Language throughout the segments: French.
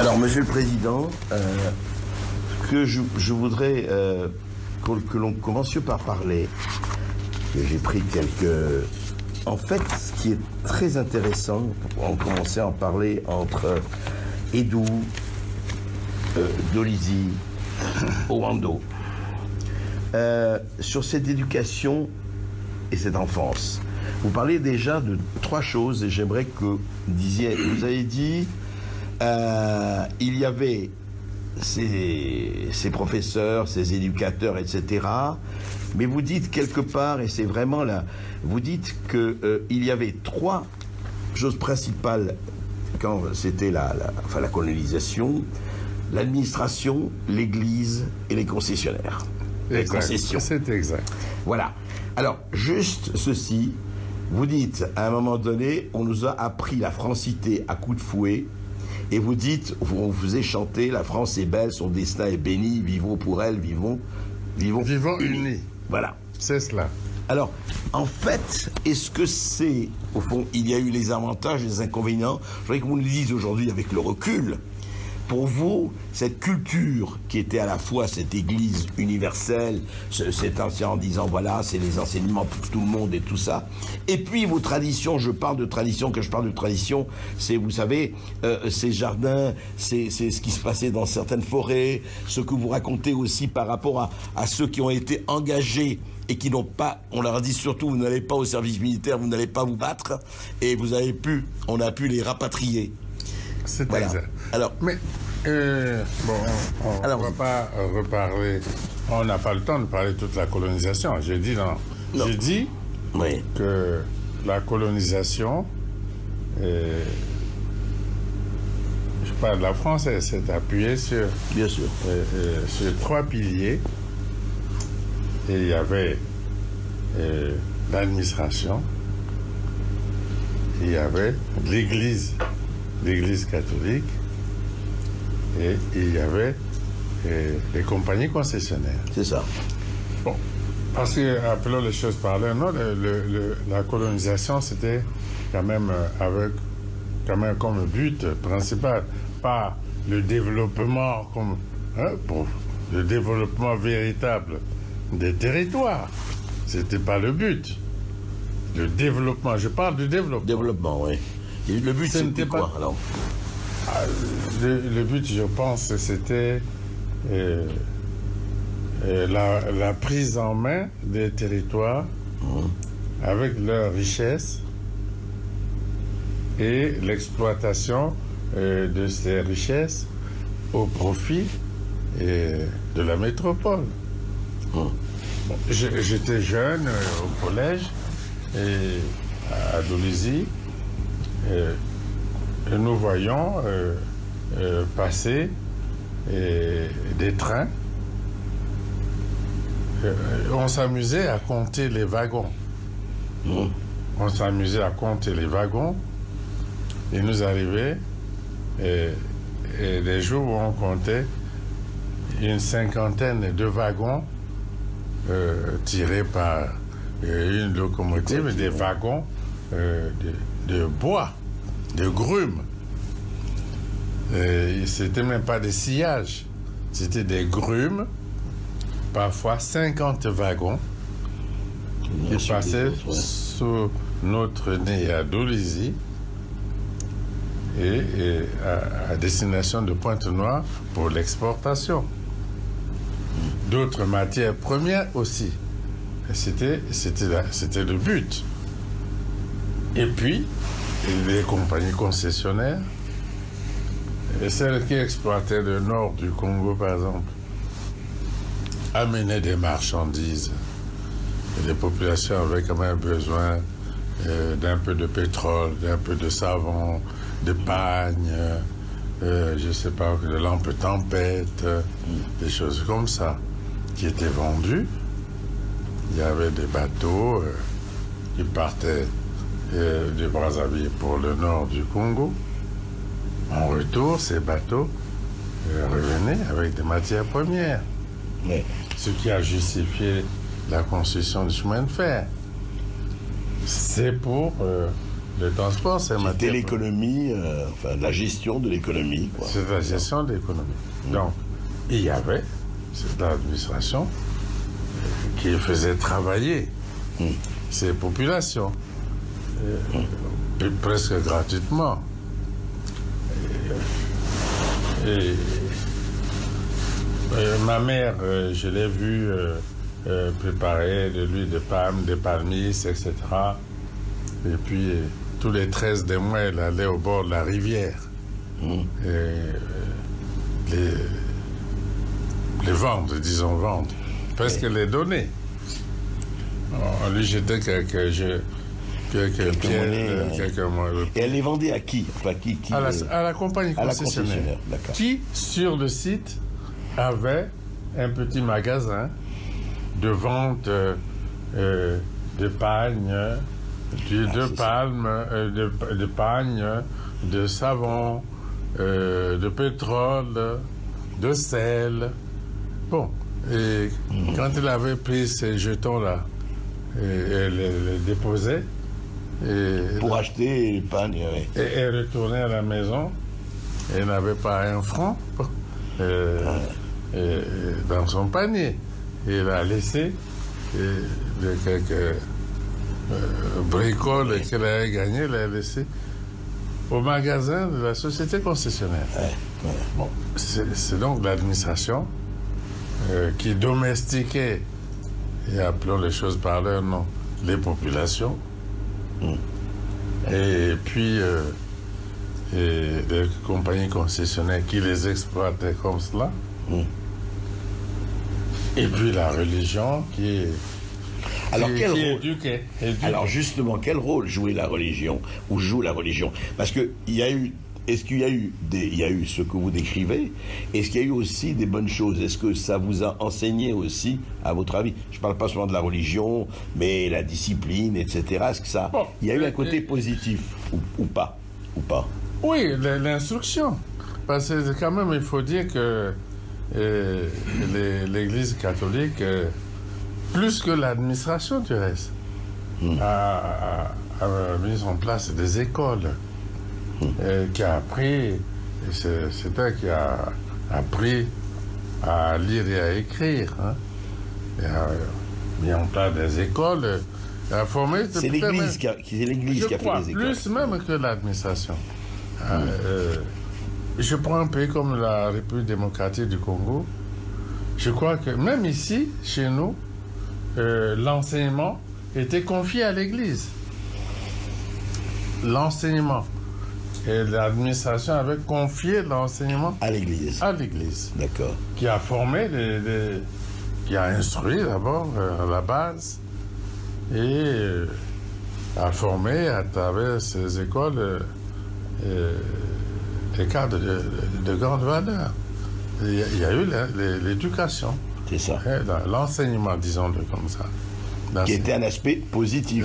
Alors, Monsieur le Président, que je voudrais que l'on commence par parler, que j'ai pris quelques... En fait, ce qui est très intéressant, on commençait à en parler entre Edou, Dolizy, Owando, sur cette éducation et cette enfance. Vous parlez déjà de 3 choses et j'aimerais que vous avez dit, il y avait ces professeurs, ces éducateurs, etc. Mais vous dites quelque part, et c'est vraiment là, vous dites qu'il y avait 3 choses principales quand c'était la colonisation: l'administration, l'Église et les concessionnaires. Exact. Les concessions. C'est exact. Voilà. Alors, juste ceci, vous dites, à un moment donné, on nous a appris la francité à coups de fouet, et vous dites, on vous faisait chanter, la France est belle, son destin est béni, vivons pour elle, vivons unis. Voilà. C'est cela. Alors, en fait, est-ce que c'est, au fond, il y a eu les avantages et les inconvénients? Je voudrais que vous nous le disiez aujourd'hui avec le recul. Pour vous, cette culture qui était à la fois cette église universelle, cet ancien en disant voilà, c'est les enseignements pour tout le monde et tout ça, et puis vos traditions, je parle de tradition, c'est, vous savez, ces jardins, c'est ce qui se passait dans certaines forêts, ce que vous racontez aussi par rapport à ceux qui ont été engagés et qui n'ont pas, on leur a dit surtout, vous n'allez pas au service militaire, vous n'allez pas vous battre, et on a pu les rapatrier. C'est voilà. Exact. Alors, mais on ne va pas reparler. On n'a pas le temps de parler de toute la colonisation. J'ai dit non. J'ai dit oui, que la colonisation, je parle de la France, elle s'est appuyée sur, bien sûr, sur 3 piliers. Et il y avait l'administration, il y avait l'Église catholique, et il y avait les compagnies concessionnaires. C'est ça. Bon, parce que, appelons les choses par leur nom, la colonisation, c'était quand même comme but principal, pas le développement pour le développement véritable des territoires. C'était pas le but. Le développement, je parle du développement. Développement, oui. Et le but, c'était quoi, alors? Le but, je pense, c'était la prise en main des territoires avec leurs richesses et l'exploitation de ces richesses au profit de la métropole. Bon, j'étais jeune au collège et à Dolizy. Nous voyons passer des trains. On s'amusait à compter les wagons. On s'amusait à compter les wagons. Et nous arrivait des jours où on comptait une 50aine de wagons tirés par une locomotive, des wagons de bois, de grumes. C'était même pas des sillages, c'était des grumes, parfois 50 wagons qui passaient sous notre nez à Dolizy et à destination de Pointe-Noire pour l'exportation. D'autres matières premières aussi. C'était le but. Et puis, les compagnies concessionnaires, et celles qui exploitaient le nord du Congo, par exemple, amenaient des marchandises. Et les populations avaient quand même besoin d'un peu de pétrole, d'un peu de savon, de pagne, je ne sais pas, de lampes tempête, des choses comme ça, qui étaient vendues. Il y avait des bateaux qui partaient du Brazzaville pour le nord du Congo. En retour, ces bateaux revenaient avec des matières premières. Oui. Ce qui a justifié la construction du chemin de fer. C'est pour Le transport, c'est C'était l'économie, enfin la gestion de l'économie. C'est la gestion de l'économie. Donc, il y avait cette administration qui faisait travailler ces populations, presque gratuitement. Ma mère, je l'ai vue préparer de l'huile de palme, des palmistes, etc. Et puis, tous les 13 des mois, elle allait au bord de la rivière. Les vendre, disons vendre, presque les donner. On lui jetait quelques pièces, quelques mois. Et elle les vendait à qui, enfin, à la compagnie concessionnaire. Qui, sur le site, avait un petit magasin de vente de pagnes, de palmes, de pagnes, de savon, de pétrole, de sel. Bon, et quand il avait pris ces jetons-là, elle les déposait. Pour acheter les pagnes, oui. Et elle retournait à la maison, elle n'avait pas un franc dans son panier. Et elle a laissé quelques bricoles qu'elle avait gagnées, elle a laissé au magasin de la société concessionnaire. Bon, c'est donc l'administration qui domestiquait, et appelons les choses par leur nom, les populations. Et puis les compagnies concessionnaires qui les exploitaient comme cela. Et puis la religion qui éduquait. Alors justement, quel rôle jouait la religion, ou joue la religion? Parce que est-ce qu'il y a eu ce que vous décrivez? Est-ce qu'il y a eu aussi des bonnes choses? Est-ce que ça vous a enseigné aussi, à votre avis? Je ne parle pas seulement de la religion, mais la discipline, etc. Est-ce que ça, il y a eu un côté positif ou pas? Oui, l'instruction. Parce que quand même, il faut dire que l'Église catholique, plus que l'administration du reste, a mis en place des écoles. Qui a appris, c'est elle qui a appris à lire et à écrire. Et a mis en place des écoles, a formé... C'est l'Église qui a fait les écoles. Plus même que l'administration. Je prends un pays comme la République démocratique du Congo. Je crois que même ici, chez nous, l'enseignement était confié à l'Église. L'enseignement. Et l'administration avait confié l'enseignement à l'Église. D'accord. Qui a formé, qui a instruit d'abord à la base et a formé à travers ces écoles des cadres de grande valeur. Il y a eu l'éducation. C'est ça. L'enseignement, disons-le comme ça. Qui était un aspect positif.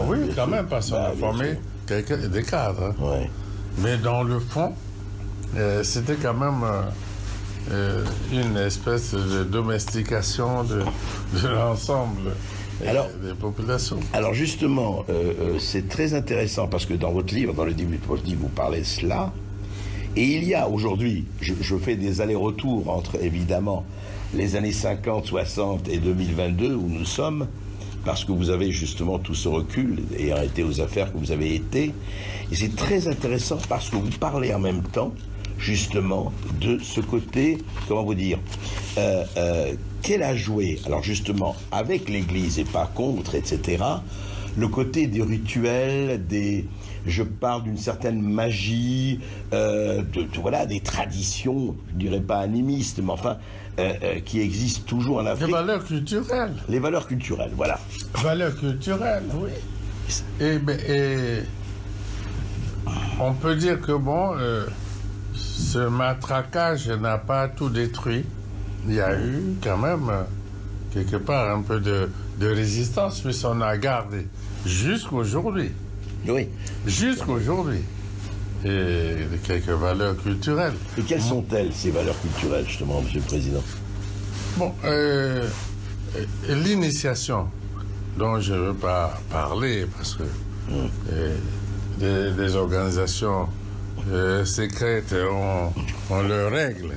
Oui, quand même, parce qu'on a formé des cadres. Ouais. Mais dans le fond, c'était quand même une espèce de domestication de l'ensemble des populations. Alors justement, c'est très intéressant parce que dans votre livre, dans le début de votre livre, vous parlez de cela. Et il y a aujourd'hui, je fais des allers-retours entre évidemment les années 50, 60 et 2022 où nous sommes, parce que vous avez justement tout ce recul et été aux affaires que vous avez été. Et c'est très intéressant parce que vous parlez en même temps, justement, de ce côté, comment vous dire, qu'elle a joué, alors justement, avec l'Église et pas contre, etc., le côté des rituels, je parle d'une certaine magie, voilà, des traditions, je dirais pas animistes, mais enfin, qui existent toujours en Afrique. Les valeurs culturelles. Les valeurs culturelles, voilà. Valeurs culturelles, oui. Et on peut dire que bon, ce matraquage n'a pas tout détruit. Il y a eu quand même, quelque part, un peu de résistance, puisqu'on a gardé jusqu'aujourd'hui. Oui. Jusqu'aujourd'hui. Et quelques valeurs culturelles. Et quelles sont-elles, ces valeurs culturelles, justement, Monsieur le Président? Bon, l'initiation, dont je ne veux pas parler, parce que des organisations secrètes ont leurs règles.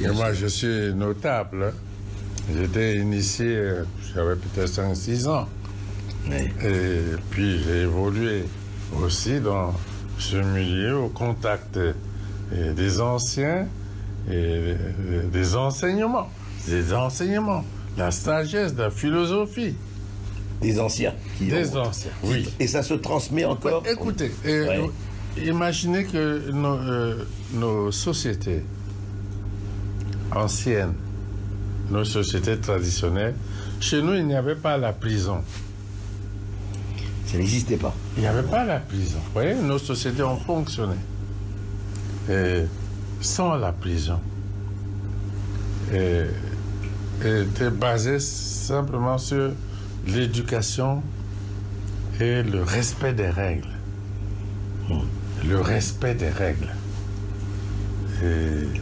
Et moi, je suis notable. J'étais initié, j'avais peut-être 5-6 ans. Oui. Et puis, j'ai évolué aussi dans ce milieu au contact des anciens et des enseignements. La sagesse, la philosophie. Des anciens. Des anciens, oui. Et ça se transmet encore. Écoutez, imaginez que nos sociétés anciennes, nos sociétés traditionnelles, chez nous, il n'y avait pas la prison. Ça n'existait pas. Il n'y avait pas la prison. Vous voyez, nos sociétés ont fonctionné sans la prison. Et était basée simplement sur l'éducation et le respect des règles. Le respect des règles.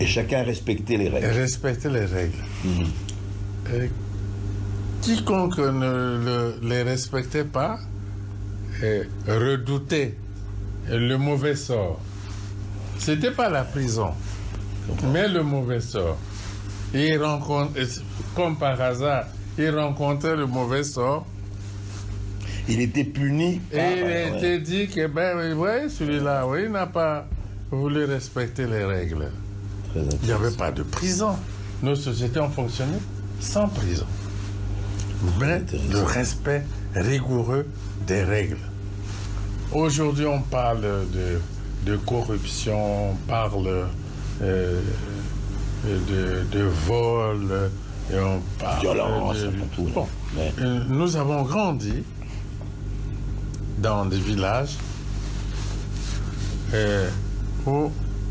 Et chacun respectait les règles. Respecter les règles. Et quiconque ne les respectait pas redoutait le mauvais sort. C'était pas la prison, mais le mauvais sort. Il comme par hasard, il rencontrait le mauvais sort. Il était puni. Et il était dit que, ben, vous voyez, celui-là, il n'a pas voulu respecter les règles. Il n'y avait pas de prison. Nos sociétés ont fonctionné sans prison. Mais le respect rigoureux des règles. Aujourd'hui, on parle de corruption, on parle de vol, et on parle violence, tout. Bon, nous avons grandi dans des villages où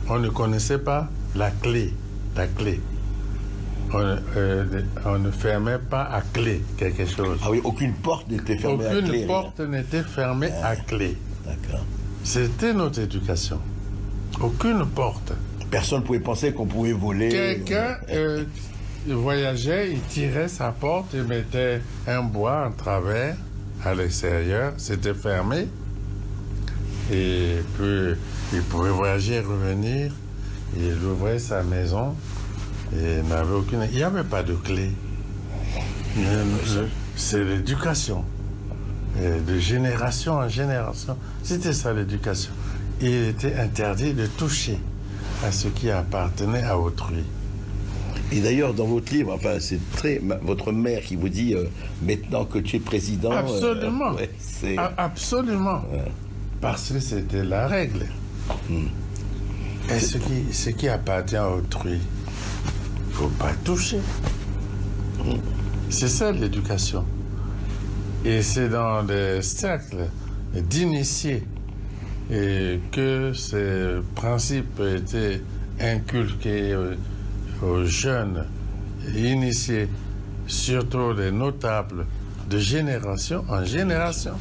on ne connaissait pas la clé. On ne fermait pas à clé quelque chose. Ah oui, aucune porte n'était fermée à clé. Aucune porte n'était fermée à clé. D'accord. C'était notre éducation. Aucune porte. Personne ne pouvait penser qu'on pouvait voler. Quelqu'un voyageait, il tirait sa porte, il mettait un bois en travers à l'extérieur, c'était fermé. Et puis, il pouvait voyager et revenir. Il ouvrait sa maison et n'avait aucune... Il n'y avait pas de clé. C'est l'éducation. De génération en génération. C'était ça l'éducation. Il était interdit de toucher à ce qui appartenait à autrui. Et d'ailleurs, dans votre livre, enfin, c'est très... Votre mère qui vous dit, maintenant que tu es président... Absolument. Absolument. Ouais. Parce que c'était la règle. Et ce qui appartient à autrui, il ne faut pas toucher. C'est ça l'éducation. Et c'est dans des cercles d'initiés que ces principes étaient inculqués aux jeunes initiés, surtout les notables, de génération en génération.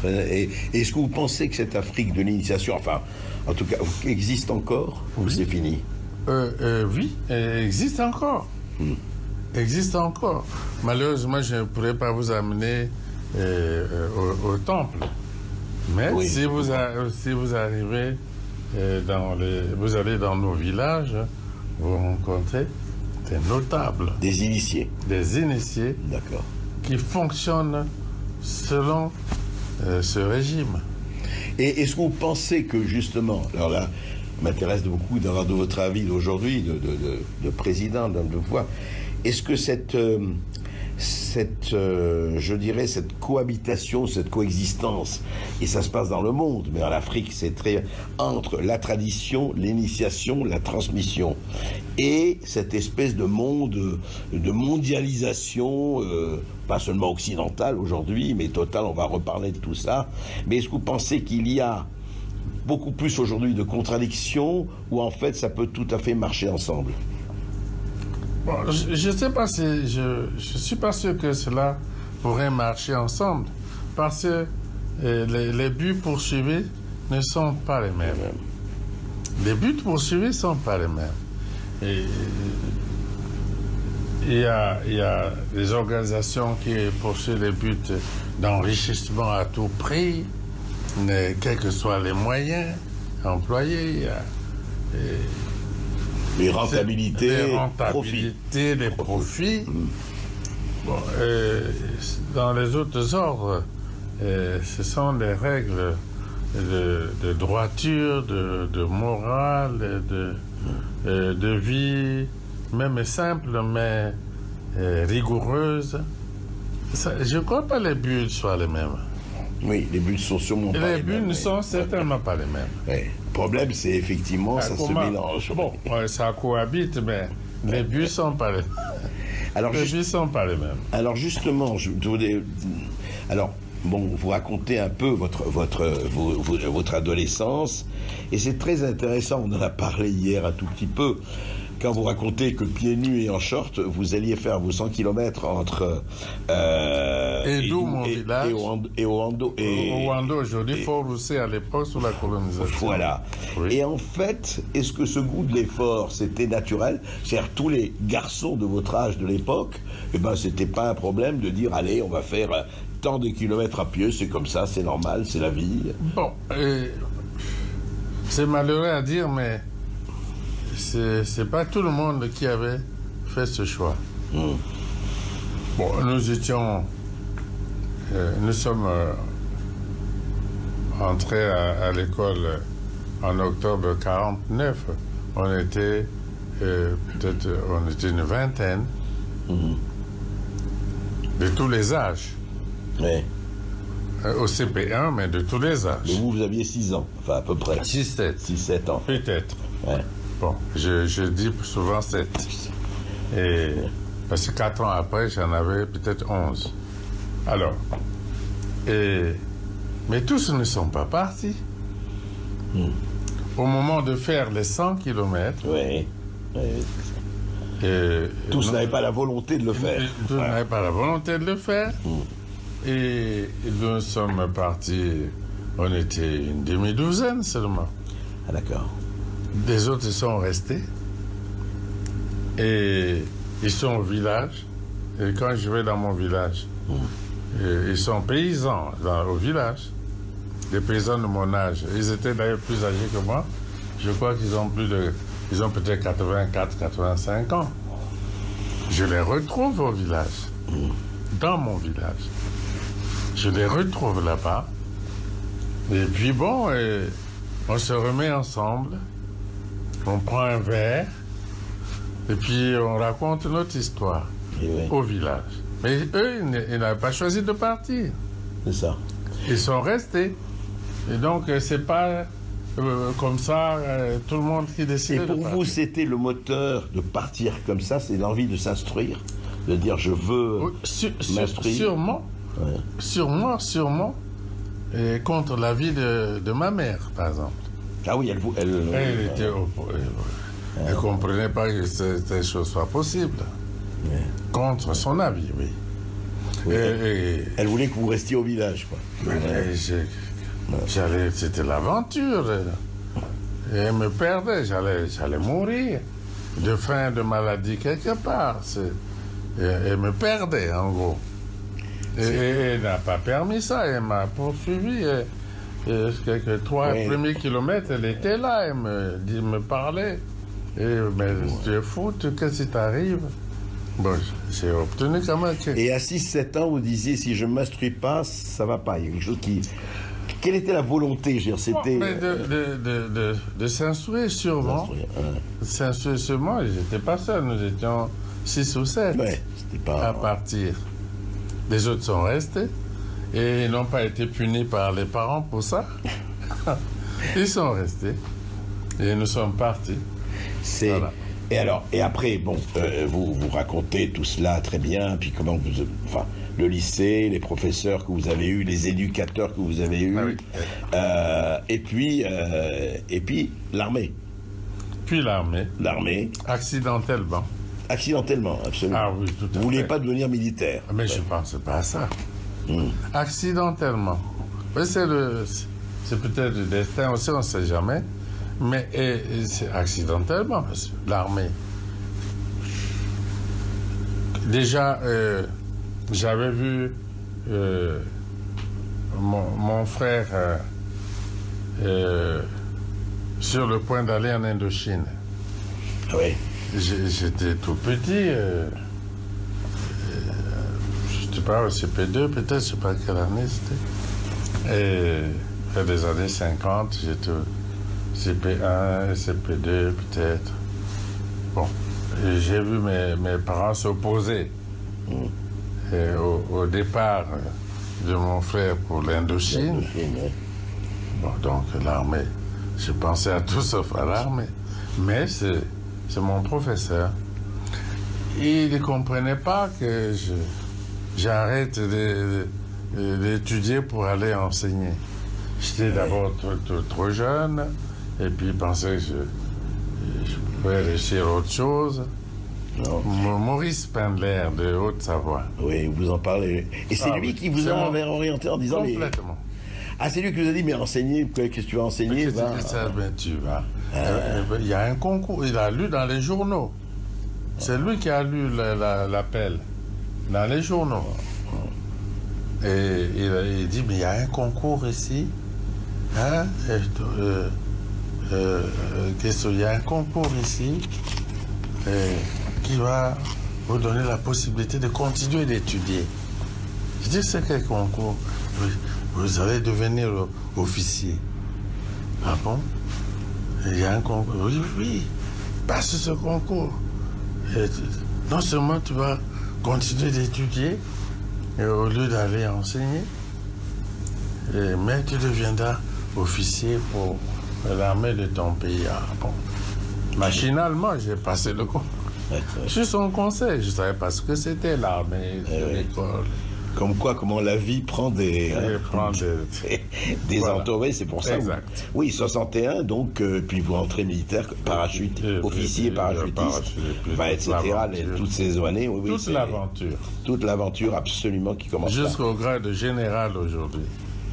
Et est-ce que vous pensez que cette Afrique de l'initiation, enfin, en tout cas, existe encore ou c'est fini? Oui, elle existe encore. Existe encore. Malheureusement, je ne pourrais pas vous amener au temple. Mais oui. si vous arrivez vous allez dans nos villages, vous rencontrez des notables. Des initiés. Des initiés. D'accord. Qui fonctionnent selon ce régime. Et est-ce que vous pensez que justement, alors là, m'intéresse beaucoup d'avoir de votre avis d'aujourd'hui, de président, d'homme de foi, est-ce que je dirais, cette cohabitation, cette coexistence, et ça se passe dans le monde, mais en Afrique, c'est très entre la tradition, l'initiation, la transmission, et cette espèce de monde, de mondialisation, pas seulement occidentale aujourd'hui, mais totale, on va reparler de tout ça, mais est-ce que vous pensez qu'il y a beaucoup plus aujourd'hui de contradictions, ou en fait, ça peut tout à fait marcher ensemble? Bon, je ne sais pas si je suis pas sûr que cela pourrait marcher ensemble, parce que les buts poursuivis ne sont pas les mêmes. Les buts poursuivis ne sont pas les mêmes. Et il y a des organisations qui poursuivent les buts d'enrichissement à tout prix, Mais quels que soient les moyens employés, il y a Les rentabilités, les profits. Bon, dans les autres ordres, ce sont des règles de droiture, de morale, de vie, même simple, mais rigoureuse. Je ne crois pas que les buts soient les mêmes. Oui, les buts sont sûrement pas les mêmes. Les buts ne sont certainement pas les mêmes. Oui. Le problème, c'est effectivement, ça se mélange. Bon, ça cohabite, mais les buts ne sont pas les mêmes. Alors, les buts ne sont pas les mêmes. Alors justement, vous racontez un peu votre adolescence, et c'est très intéressant, on en a parlé hier un tout petit peu, quand vous racontez que pieds nus et en short, vous alliez faire vos 100 km entre Edou, mon village, et Ouando. Ouando, aujourd'hui, Fort-Roussé à l'époque, sous la colonisation. Voilà. Oui. Et en fait, est-ce que ce goût de l'effort, c'était naturel? C'est-à-dire, tous les garçons de votre âge de l'époque, c'était pas un problème de dire, allez, on va faire tant de kilomètres à pied, c'est comme ça, c'est normal, c'est la vie. Bon, c'est malheureux à dire, mais c'est pas tout le monde qui avait fait ce choix. Bon, nous sommes entrés à l'école en octobre 49. On était une vingtaine de tous les âges. Ouais. Au CP1, mais de tous les âges. Et vous aviez 6 ans, enfin à peu près. 6-7 ans. Peut-être. Ouais. Bon, je dis souvent 7. Et parce que 4 ans après, j'en avais peut-être 11. Alors, mais tous ne sont pas partis. Au moment de faire les 100 km, tous n'avaient pas la volonté de le faire. Tous n'avaient pas la volonté de le faire. Et nous sommes partis, on était une demi-douzaine seulement. Ah d'accord. Les autres sont restés. Et ils sont au village. Et quand je vais dans mon village, ils sont paysans au village. Des paysans de mon âge. Ils étaient d'ailleurs plus âgés que moi. Je crois qu'ils ont ils ont peut-être 84, 85 ans. Je les retrouve au village. Dans mon village. Je les retrouve là-bas. Et puis bon, on se remet ensemble. On prend un verre. Et puis on raconte notre histoire au village. Mais eux, ils n'avaient pas choisi de partir. C'est ça. Ils sont restés. Et donc, c'est pas comme ça, tout le monde qui décide. Et pour vous, c'était le moteur de partir comme ça, c'est l'envie de s'instruire, de dire je veux m'instruire. Sûrement. Ouais. Sûrement. Et contre l'avis de ma mère, par exemple. Ah oui, elle ne comprenait pas que cette chose soit possible. Ouais. Contre son avis, oui. Elle voulait que vous restiez au village, quoi. C'était l'aventure. Et elle me perdait, j'allais mourir de faim, de maladie quelque part. Elle me perdait, en gros. Et elle n'a pas permis ça, elle m'a poursuivi. Quelques 3 premiers kilomètres, elle était là, elle me parlait. Mais tu es fou, qu'est-ce qui t'arrive? Bon, j'ai obtenu quand même. Et à 6-7 ans, vous disiez, si je ne m'instruis pas, ça ne va pas. Il y a quelque chose qui... Quelle était la volonté? C'était... De s'instruire sûrement. S'instruire sûrement, ils n'étaient pas seuls, nous étions 6 ou 7 à partir. Les autres sont restés et n'ont pas été punis par les parents pour ça. Ils sont restés et nous sommes partis. Voilà. Et après, bon, vous racontez tout cela très bien, puis comment le lycée, les professeurs que vous avez eus, les éducateurs que vous avez eus, et puis l'armée. Puis l'armée. L'armée. Accidentellement. Accidentellement, absolument. Ah oui, tout à fait. Vous ne vouliez pas devenir militaire. Mais je ne pensais pas à ça. Accidentellement. C'est peut-être le destin aussi, on ne sait jamais. Mais c'est accidentellement, parce que l'armée. Déjà, j'avais vu mon frère sur le point d'aller en Indochine. Ah oui. J'étais tout petit. Je ne sais pas, au CP2 peut-être, je ne sais pas quelle année c'était. Et vers les années 50, j'étais au CP1, CP2 peut-être. Bon, et j'ai vu mes parents s'opposer au départ de mon frère pour l'Indochine. Bon, donc l'armée, je pensais à tout sauf à l'armée. Mais c'est mon professeur. Il ne comprenait pas que j'arrête d'étudier pour aller enseigner. J'étais d'abord trop jeune, et puis il pensait que je pouvais réussir autre chose. Maurice Pendler de Haute-Savoie. Oui, vous en parlez. Et c'est lui qui vous a orienté en disant... Complètement. Ah, c'est lui qui vous a dit, mais enseigner, qu'est-ce que tu vas enseigner? Tu vas. Il y a un concours, il a lu dans les journaux. C'est lui qui a lu l'appel dans les journaux. Et il dit, mais il y a un concours ici. Hein? Il y a un concours ici qui va vous donner la possibilité de continuer d'étudier. Je dis, c'est quel concours? Vous allez devenir officier. Ah bon? Il y a un concours. Oui, passe ce concours. Et non seulement tu vas continuer d'étudier, au lieu d'aller enseigner, mais tu deviendras officier pour l'armée de ton pays. Ah bon? Machinalement, j'ai passé le concours. Je suis son conseil, je ne savais pas ce que c'était l'armée de l'école. Comme quoi, comment la vie prend des voilà. entourés, c'est pour ça. Exact. Oui, 61, donc, puis vous entrez militaire, parachute, officier parachutiste, etc. Toutes ces années. Oui, toute l'aventure. Toute l'aventure, absolument, qui commence. Jusqu'au grade de général aujourd'hui.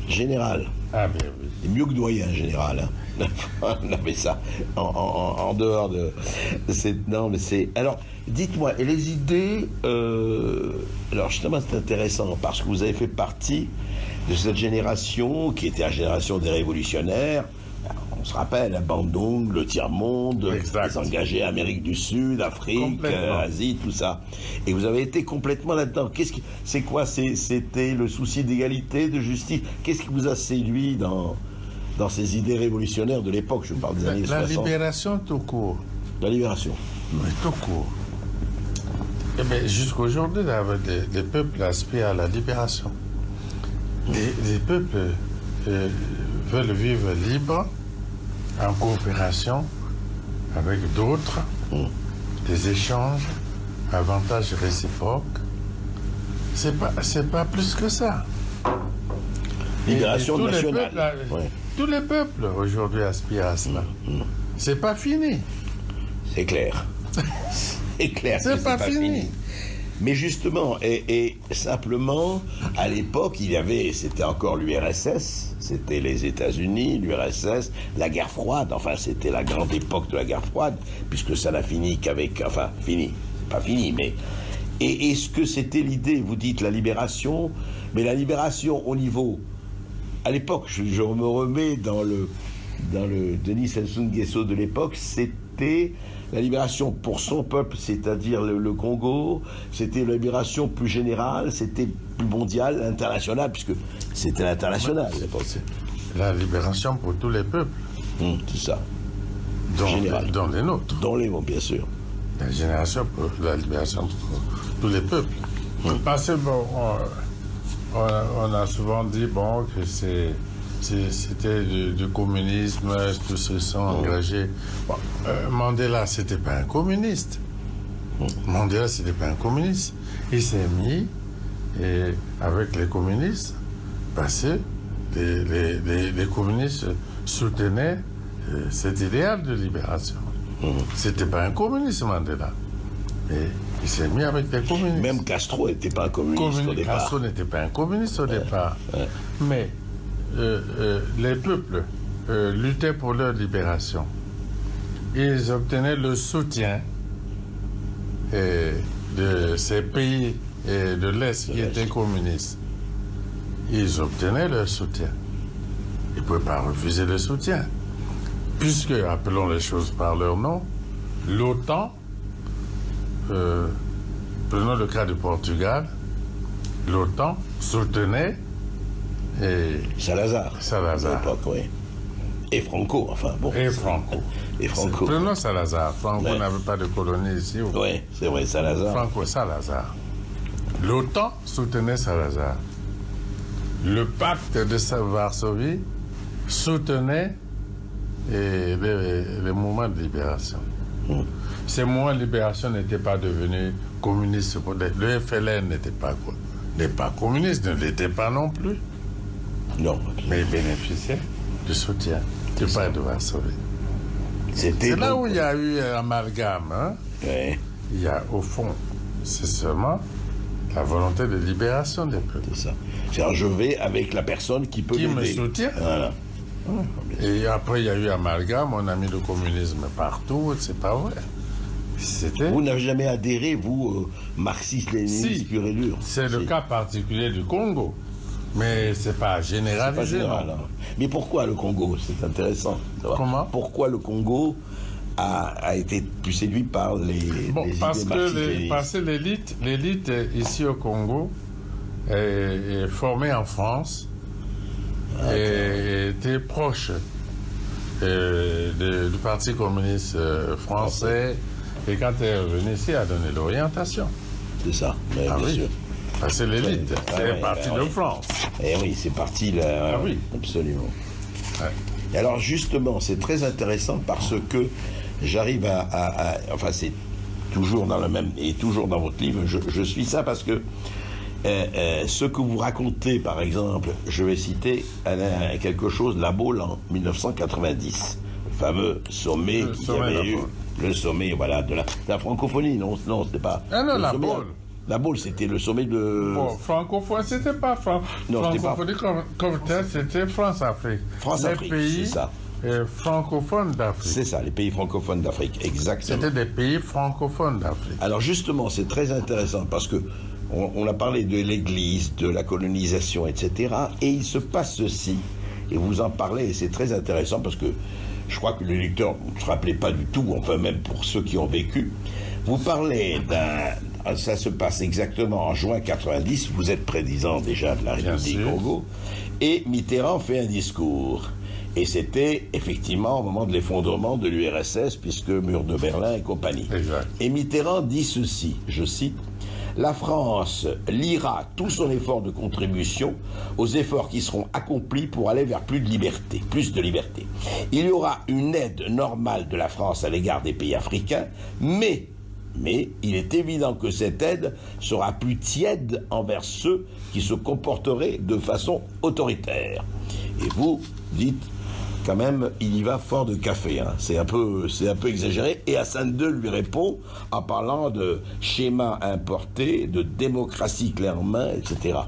Général. Ah bien oui. C'est mieux que doyen, général. Hein. On avait ça en dehors de... Non, mais c'est... Alors, dites-moi, et les idées... Alors, justement, c'est intéressant, parce que vous avez fait partie de cette génération qui était la génération des révolutionnaires. On se rappelle, Bandung, le tiers-monde, les engagés Amérique du Sud, Afrique, Asie, tout ça. Et vous avez été complètement là-dedans. C'est quoi? C'était le souci d'égalité, de justice. Qu'est-ce qui vous a séduit dans ces idées révolutionnaires de l'époque? Je parle des années 60. La libération tout court. La libération. Oui, tout court. Eh bien, jusqu'aujourd'hui, les peuples aspirent à la libération. Les peuples veulent vivre libres, en coopération avec d'autres, des échanges, avantages réciproques. C'est pas plus que ça. Libération nationale. Tous les peuples aujourd'hui aspirent à cela. C'est pas fini. C'est clair. C'est clair. C'est pas fini. Mais justement, et simplement, à l'époque, c'était encore l'URSS, c'était les États-Unis, l'URSS, la guerre froide, enfin, c'était la grande époque de la guerre froide, puisque ça n'a fini qu'avec, enfin, fini, pas fini, mais... Et est-ce que c'était l'idée, vous dites la libération, mais la libération au niveau... À l'époque, je me remets dans le Denis Sassou Nguesso de l'époque, c'était... La libération pour son peuple, c'est-à-dire le Congo, c'était la libération plus générale, c'était plus mondiale, internationale, puisque c'était l'international. La libération pour tous les peuples. C'est ça. Dans les nôtres. Dans les nôtres, bien sûr. La libération pour tous les peuples. Parce que bon, on a souvent dit que c'était du communisme, tous se sont engagés. Bon, Mandela, c'était pas un communiste. Mandela, c'était pas un communiste. Il s'est mis avec les communistes parce que les communistes soutenaient cet idéal de libération. C'était pas un communiste, Mandela. Et il s'est mis avec les communistes. Même Castro n'était pas un communiste au départ. Castro n'était pas un communiste au départ. Mais les peuples luttaient pour leur libération. Ils obtenaient le soutien de ces pays de l'Est qui étaient communistes. Ils obtenaient leur soutien. Il ne pouvait pas refuser le soutien. Puisque, appelons les choses par leur nom, l'OTAN, prenons le cas du Portugal, l'OTAN soutenait Salazar. À l'époque, oui. Et Franco, enfin bon. Et Franco. Et Franco. Prenons Salazar. Franco n'avait pas de colonie ici. Oui, c'est vrai, Salazar. Franco Salazar. L'OTAN soutenait Salazar. Le pacte de Varsovie soutenait les mouvements de libération. Ces mouvements de libération n'étaient pas devenus communistes. Le FLN n'était pas communiste, ne l'était pas non plus. Non. Mais il bénéficiait du soutien du pacte de Varsovie. C'est là où il y a eu un amalgame. Hein? Oui. Il y a, au fond, c'est seulement la volonté de libération des peuples. C'est ça. C'est-à-dire, je vais avec la personne qui peut m'aider. Qui me soutient. Voilà. Et après, il y a eu amalgame, on a mis le communisme partout, c'est pas vrai. Vous n'avez jamais adhéré, vous, marxiste-léniniste pur et dur? C'est le cas particulier du Congo. Mais c'est pas généralisé. C'est pas général, hein. Mais pourquoi le Congo? C'est intéressant. Comment? Pourquoi le Congo a été plus séduit par les parce idées que l'élite ici au Congo est formée en France et était proche du Parti communiste français. Et quand elle est revenue ici, elle a donné l'orientation. C'est ça, bien sûr. C'est l'élite, c'est parti de France. Eh oui, c'est parti là. Oui. Absolument. Ouais. Et alors justement, c'est très intéressant parce que j'arrive enfin, c'est toujours dans le même, et toujours dans votre livre, je suis ça parce que ce que vous racontez, par exemple, je vais citer quelque chose, La Baule en 1990, le fameux sommet qu'il y avait eu, le sommet, voilà, de la francophonie, non, c'était pas... Ah non, La Baule. La Baule, c'était le sommet de... Bon, francophone, c'était pas francophonie comme tel, c'était France-Afrique. France-Afrique, c'est ça. Francophones d'Afrique. C'est ça, les pays francophones d'Afrique, exactement. C'était des pays francophones d'Afrique. Alors justement, c'est très intéressant parce que on a parlé de l'Église, de la colonisation, etc. Et il se passe ceci, et vous en parlez, et c'est très intéressant parce que je crois que le lecteur ne se rappelait pas du tout, enfin même pour ceux qui ont vécu. Vous parlez ça se passe exactement en juin 90, vous êtes président déjà de la République du Congo, et Mitterrand fait un discours. Et c'était effectivement au moment de l'effondrement de l'URSS, puisque mur de Berlin et compagnie. Exact. Et Mitterrand dit ceci, je cite, « La France liera tout son effort de contribution aux efforts qui seront accomplis pour aller vers plus de liberté. Il y aura une aide normale de la France à l'égard des pays africains, mais il est évident que cette aide sera plus tiède envers ceux qui se comporteraient de façon autoritaire. » Et vous dites, quand même, il y va fort de café, hein. C'est un peu exagéré. Et Hassan II lui répond en parlant de schéma importé, de démocratie clé en main, etc.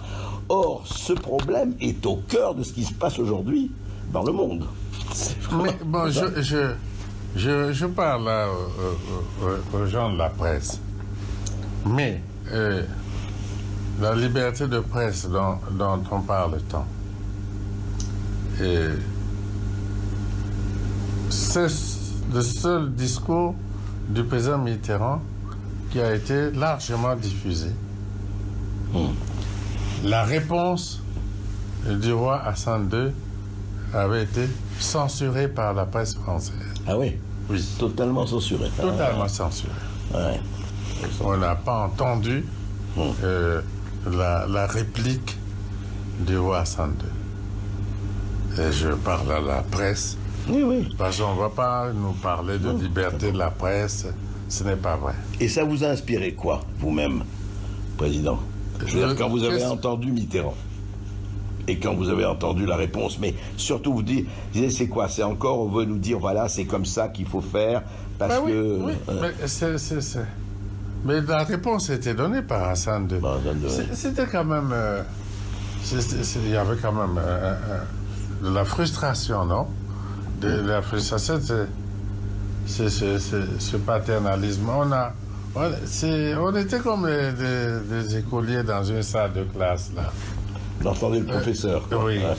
Or, ce problème est au cœur de ce qui se passe aujourd'hui dans le monde. Mais bon, je parle là aux gens de la presse. Mais la liberté de presse dont on parle tant, c'est le seul discours du président Mitterrand qui a été largement diffusé. La réponse du roi Hassan II avait été censurée par la presse française. Ah oui? Oui. Totalement censurée. Totalement censurée. Ouais. On n'a pas entendu la réplique du roi Hassan II. Et je parle à la presse. Oui. Parce qu'on ne va pas nous parler de liberté de la presse. Ce n'est pas vrai. Et ça vous a inspiré quoi, vous-même, président? Je veux dire, quand vous avez entendu Mitterrand et quand vous avez entendu la réponse, mais surtout vous disiez, c'est quoi? C'est encore, on veut nous dire, voilà, c'est comme ça qu'il faut faire, parce que... Oui, mais la réponse était donnée par Hassan II. C'était quand même... il y avait quand même de la frustration, non? De la frustration, c'est ce paternalisme. On était comme des écoliers dans une salle de classe, là. Vous entendez le professeur, quoi. Oui, Hein.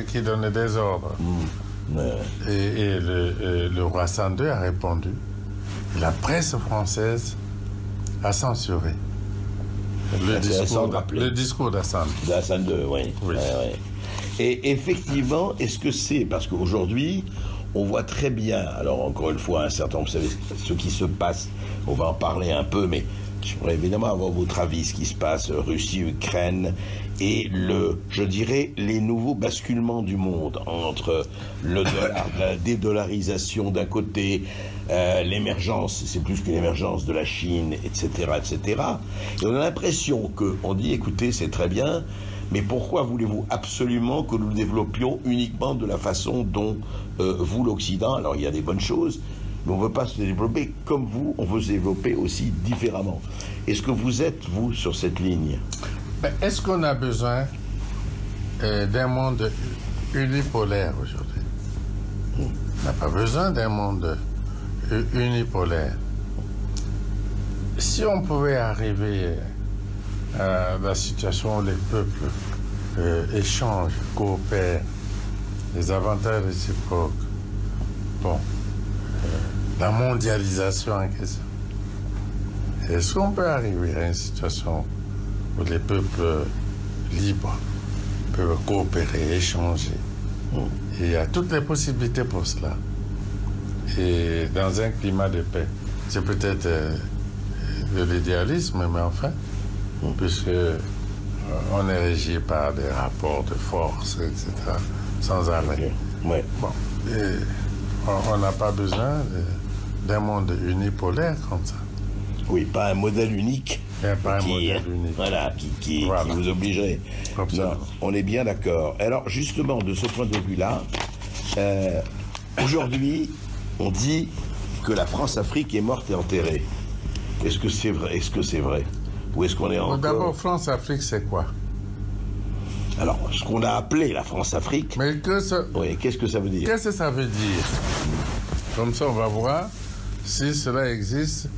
qui donnait des ordres. Et le roi Hassan II a répondu. La presse française a censuré le discours d'Hassan. D'Hassan II, oui. Oui. Ouais. Et effectivement, est-ce que c'est parce qu'aujourd'hui, on voit très bien, alors encore une fois, un certain nombre, vous savez, ce qui se passe, on va en parler un peu, mais je voudrais évidemment avoir votre avis, ce qui se passe, Russie, Ukraine, et je dirais, les nouveaux basculements du monde entre le dollar, la dédollarisation d'un côté, l'émergence, c'est plus qu'une émergence de la Chine, etc., etc. Et on a l'impression qu'on dit, écoutez, c'est très bien, mais pourquoi voulez-vous absolument que nous le développions uniquement de la façon dont vous, l'Occident, alors il y a des bonnes choses, mais on ne veut pas se développer comme vous, on veut se développer aussi différemment. Est-ce que vous êtes, vous, sur cette ligne? Est-ce qu'on a besoin d'un monde unipolaire aujourd'hui? On n'a pas besoin d'un monde unipolaire. Si on pouvait arriver à la situation où les peuples échangent, coopèrent, les avantages réciproques, la mondialisation en question, est-ce qu'on peut arriver à une situation où les peuples libres peuvent coopérer, échanger? Et il y a toutes les possibilités pour cela. Et dans un climat de paix, c'est peut-être de l'idéalisme, mais enfin, puisque on est régi par des rapports de force, etc., sans arrêt. Ouais. Bon, on n'a pas besoin d'un monde unipolaire comme ça. Oui, pas un modèle unique. Pas un modèle unique. Voilà, qui vous obligerait. Non, on est bien d'accord. Alors, justement, de ce point de vue-là, aujourd'hui, on dit que la France-Afrique est morte et enterrée. Est-ce que c'est vrai? Est-ce que c'est vrai? Ou est-ce qu'on est encore... D'abord, France-Afrique, c'est quoi? Alors, ce qu'on a appelé la France-Afrique... Mais oui, qu'est-ce que ça veut dire? Qu'est-ce que ça veut dire? Comme ça, on va voir si cela existe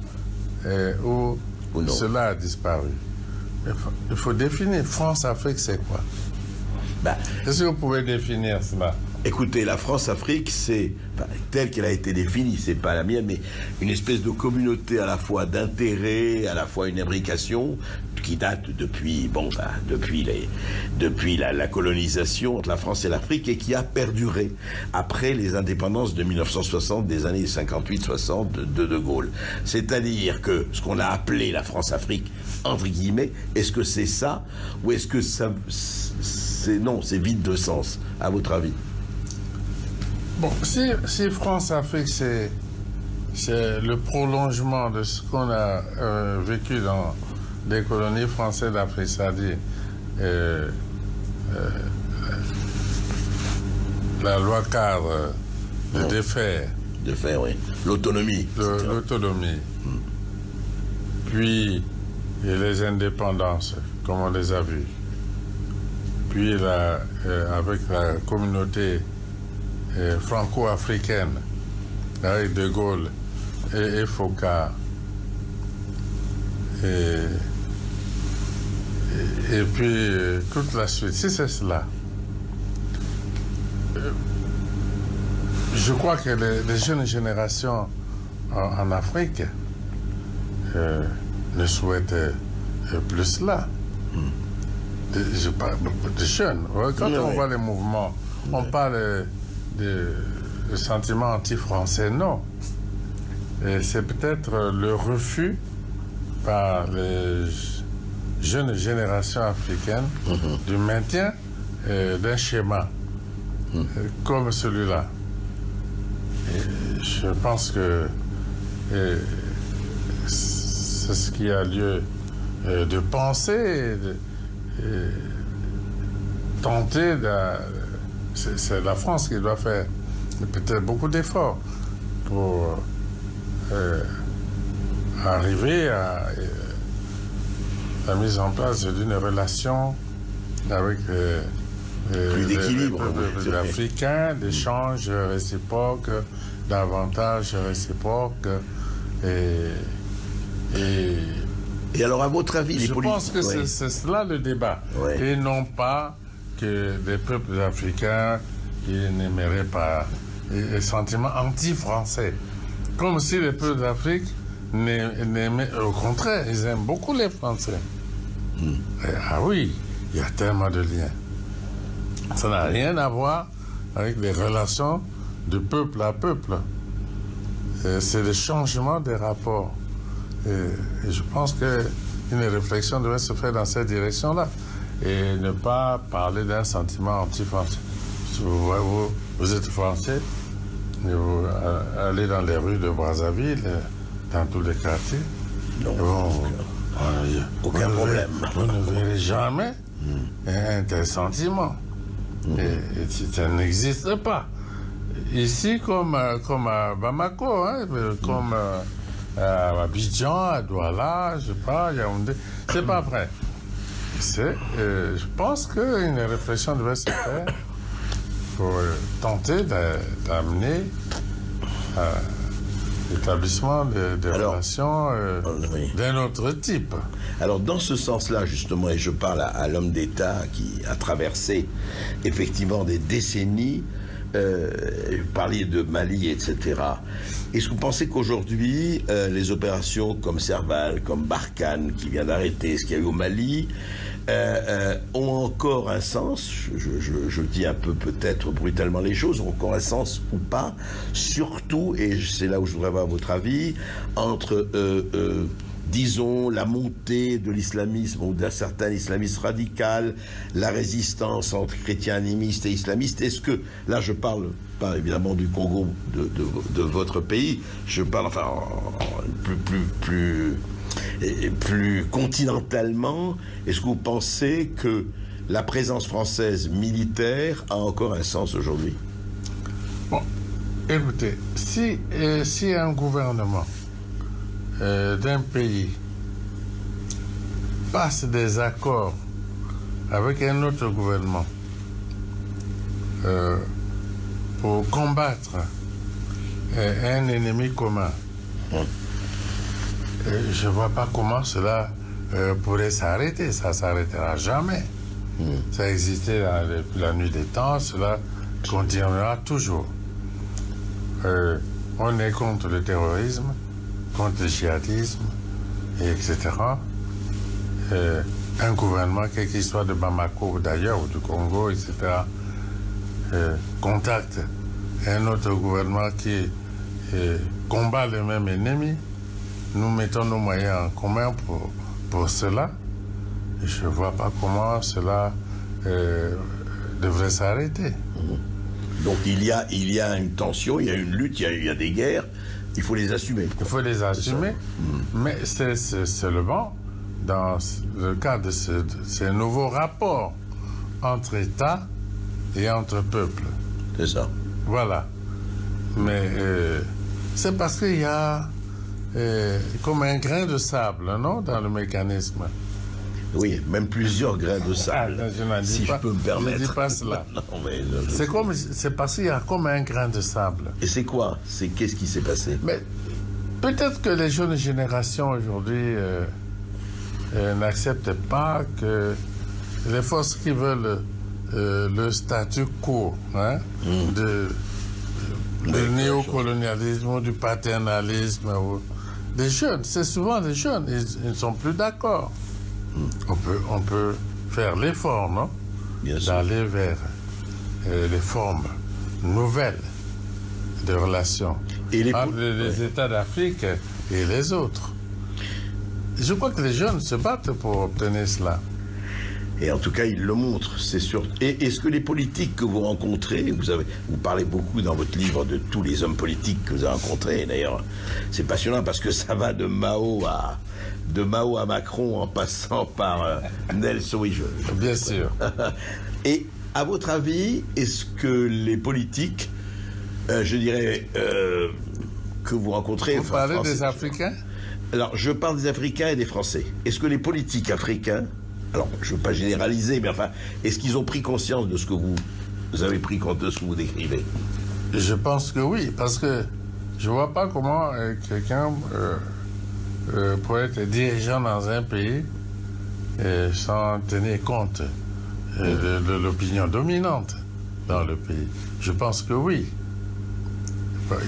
ou cela a disparu. Il faut définir. France-Afrique, c'est quoi? Est-ce que vous pouvez définir cela? Écoutez, la France-Afrique, c'est, telle qu'elle a été définie, c'est pas la mienne, mais une espèce de communauté à la fois d'intérêt, à la fois une imbrication, qui date depuis, depuis la colonisation entre la France et l'Afrique, et qui a perduré après les indépendances de 1960, des années 58-60 de Gaulle. C'est-à-dire que ce qu'on a appelé la France-Afrique, entre guillemets, est-ce que c'est ça, ou est-ce que ça, non, c'est vide de sens, à votre avis? Bon, si France-Afrique, c'est le prolongement de ce qu'on a vécu dans les colonies françaises d'Afrique, c'est-à-dire la loi cadre de défaire. De faire, oui. L'autonomie. L'autonomie. Puis les indépendances, comme on les a vues. Puis avec la communauté franco-africaine, avec De Gaulle et Foucault, et puis toute la suite. Si c'est cela, je crois que les jeunes générations en Afrique ne souhaitent plus cela. Je parle de jeunes. Quand on voit les mouvements, on parle de sentiments anti-français, non. C'est peut-être le refus par les jeunes générations africaines du maintien d'un schéma comme celui-là. Je pense que c'est ce qui a lieu de penser, tenter de... C'est la France qui doit faire peut-être beaucoup d'efforts pour arriver à la mise en place d'une relation avec les peuples africains, d'échanges réciproques, d'avantages réciproques et Et alors, à votre avis, les politiques... Je pense que c'est cela le débat. Ouais. Et non pas que les peuples africains n'aimeraient pas les sentiments anti-français. Comme si les peuples d'Afrique n'aimaient... Au contraire, ils aiment beaucoup les Français. Ah oui, il y a tellement de liens. Ça n'a rien à voir avec les relations de peuple à peuple. C'est le changement des rapports. Et je pense qu'une réflexion devrait se faire dans cette direction-là. Et ne pas parler d'un sentiment anti-français. Vous êtes français, et vous allez dans les rues de Brazzaville, dans tous les quartiers. Aucun problème. Vous ne verrez jamais un tel sentiment. Et ça n'existe pas. Ici, comme à Bamako, hein, comme à Abidjan, à Douala, je sais pas, Yaoundé, c'est pas vrai. Je pense qu'une réflexion devrait se faire pour tenter d'amener l'établissement de relations d'un autre type. Alors, dans ce sens-là, justement, et je parle à l'homme d'État qui a traversé effectivement des décennies, vous parliez de Mali, etc. Est-ce que vous pensez qu'aujourd'hui, les opérations comme Serval, comme Barkhane, qui vient d'arrêter ce qu'il y a eu au Mali, ont encore un sens, je dis un peu peut-être brutalement les choses, ont encore un sens ou pas, surtout, et c'est là où je voudrais avoir votre avis, entre, disons, la montée de l'islamisme ou d'un certain islamisme radical, la résistance entre chrétiens animistes et islamistes. Est-ce que, là je parle pas évidemment du Congo, de votre pays, je parle enfin plus continentalement, est-ce que vous pensez que la présence française militaire a encore un sens aujourd'hui? Bon, écoutez, si un gouvernement d'un pays passe des accords avec un autre gouvernement pour combattre un ennemi commun, je ne vois pas comment cela pourrait s'arrêter. Ça ne s'arrêtera jamais. Ça existait depuis la nuit des temps, cela continuera toujours. On est contre le terrorisme, contre le djihadisme, etc. Un gouvernement, quel qu'il soit de Bamako d'ailleurs, ou du Congo, etc., contacte un autre gouvernement qui combat le même ennemi. Nous mettons nos moyens en commun pour cela. Et je ne vois pas comment cela devrait s'arrêter. Donc il y a une tension, il y a une lutte, il y a des guerres. Il faut les assumer. Il faut les assumer, mais c'est seulement dans le cadre de ces nouveaux rapports entre États et entre peuples. C'est ça. Voilà. Mais c'est parce qu'il y a comme un grain de sable, non, dans le mécanisme. Oui, même plusieurs grains de sable, si je peux me permettre. Je ne dis pas cela. Non, mais c'est parce qu'il y a comme un grain de sable. Et c'est quoi? Qu'est-ce qui s'est passé? Mais peut-être que les jeunes générations aujourd'hui n'acceptent pas que les forces qui veulent le statu quo, hein, du néocolonialisme ou du paternalisme, des jeunes, c'est souvent les jeunes, ils ne sont plus d'accord. On peut faire l'effort, non? D'aller vers les formes nouvelles de relations entre les États d'Afrique et les autres. Je crois que les jeunes se battent pour obtenir cela. Et en tout cas, ils le montrent, c'est sûr. Et est-ce que les politiques que vous rencontrez, vous parlez beaucoup dans votre livre de tous les hommes politiques que vous avez rencontrés, d'ailleurs, c'est passionnant parce que ça va de Mao à Macron en passant par Nelson. Oui, bien sûr. Et à votre avis, est-ce que les politiques, je dirais, que vous rencontrez... Vous parlez des Africains? Alors, je parle des Africains et des Français. Est-ce que les politiques africains, alors je ne veux pas généraliser, mais enfin, est-ce qu'ils ont pris conscience de ce que vous avez pris compte de ce que vous décrivez? Je pense que oui, parce que je ne vois pas comment quelqu'un pour être dirigeant dans un pays sans tenir compte de l'opinion dominante dans le pays? Je pense que oui.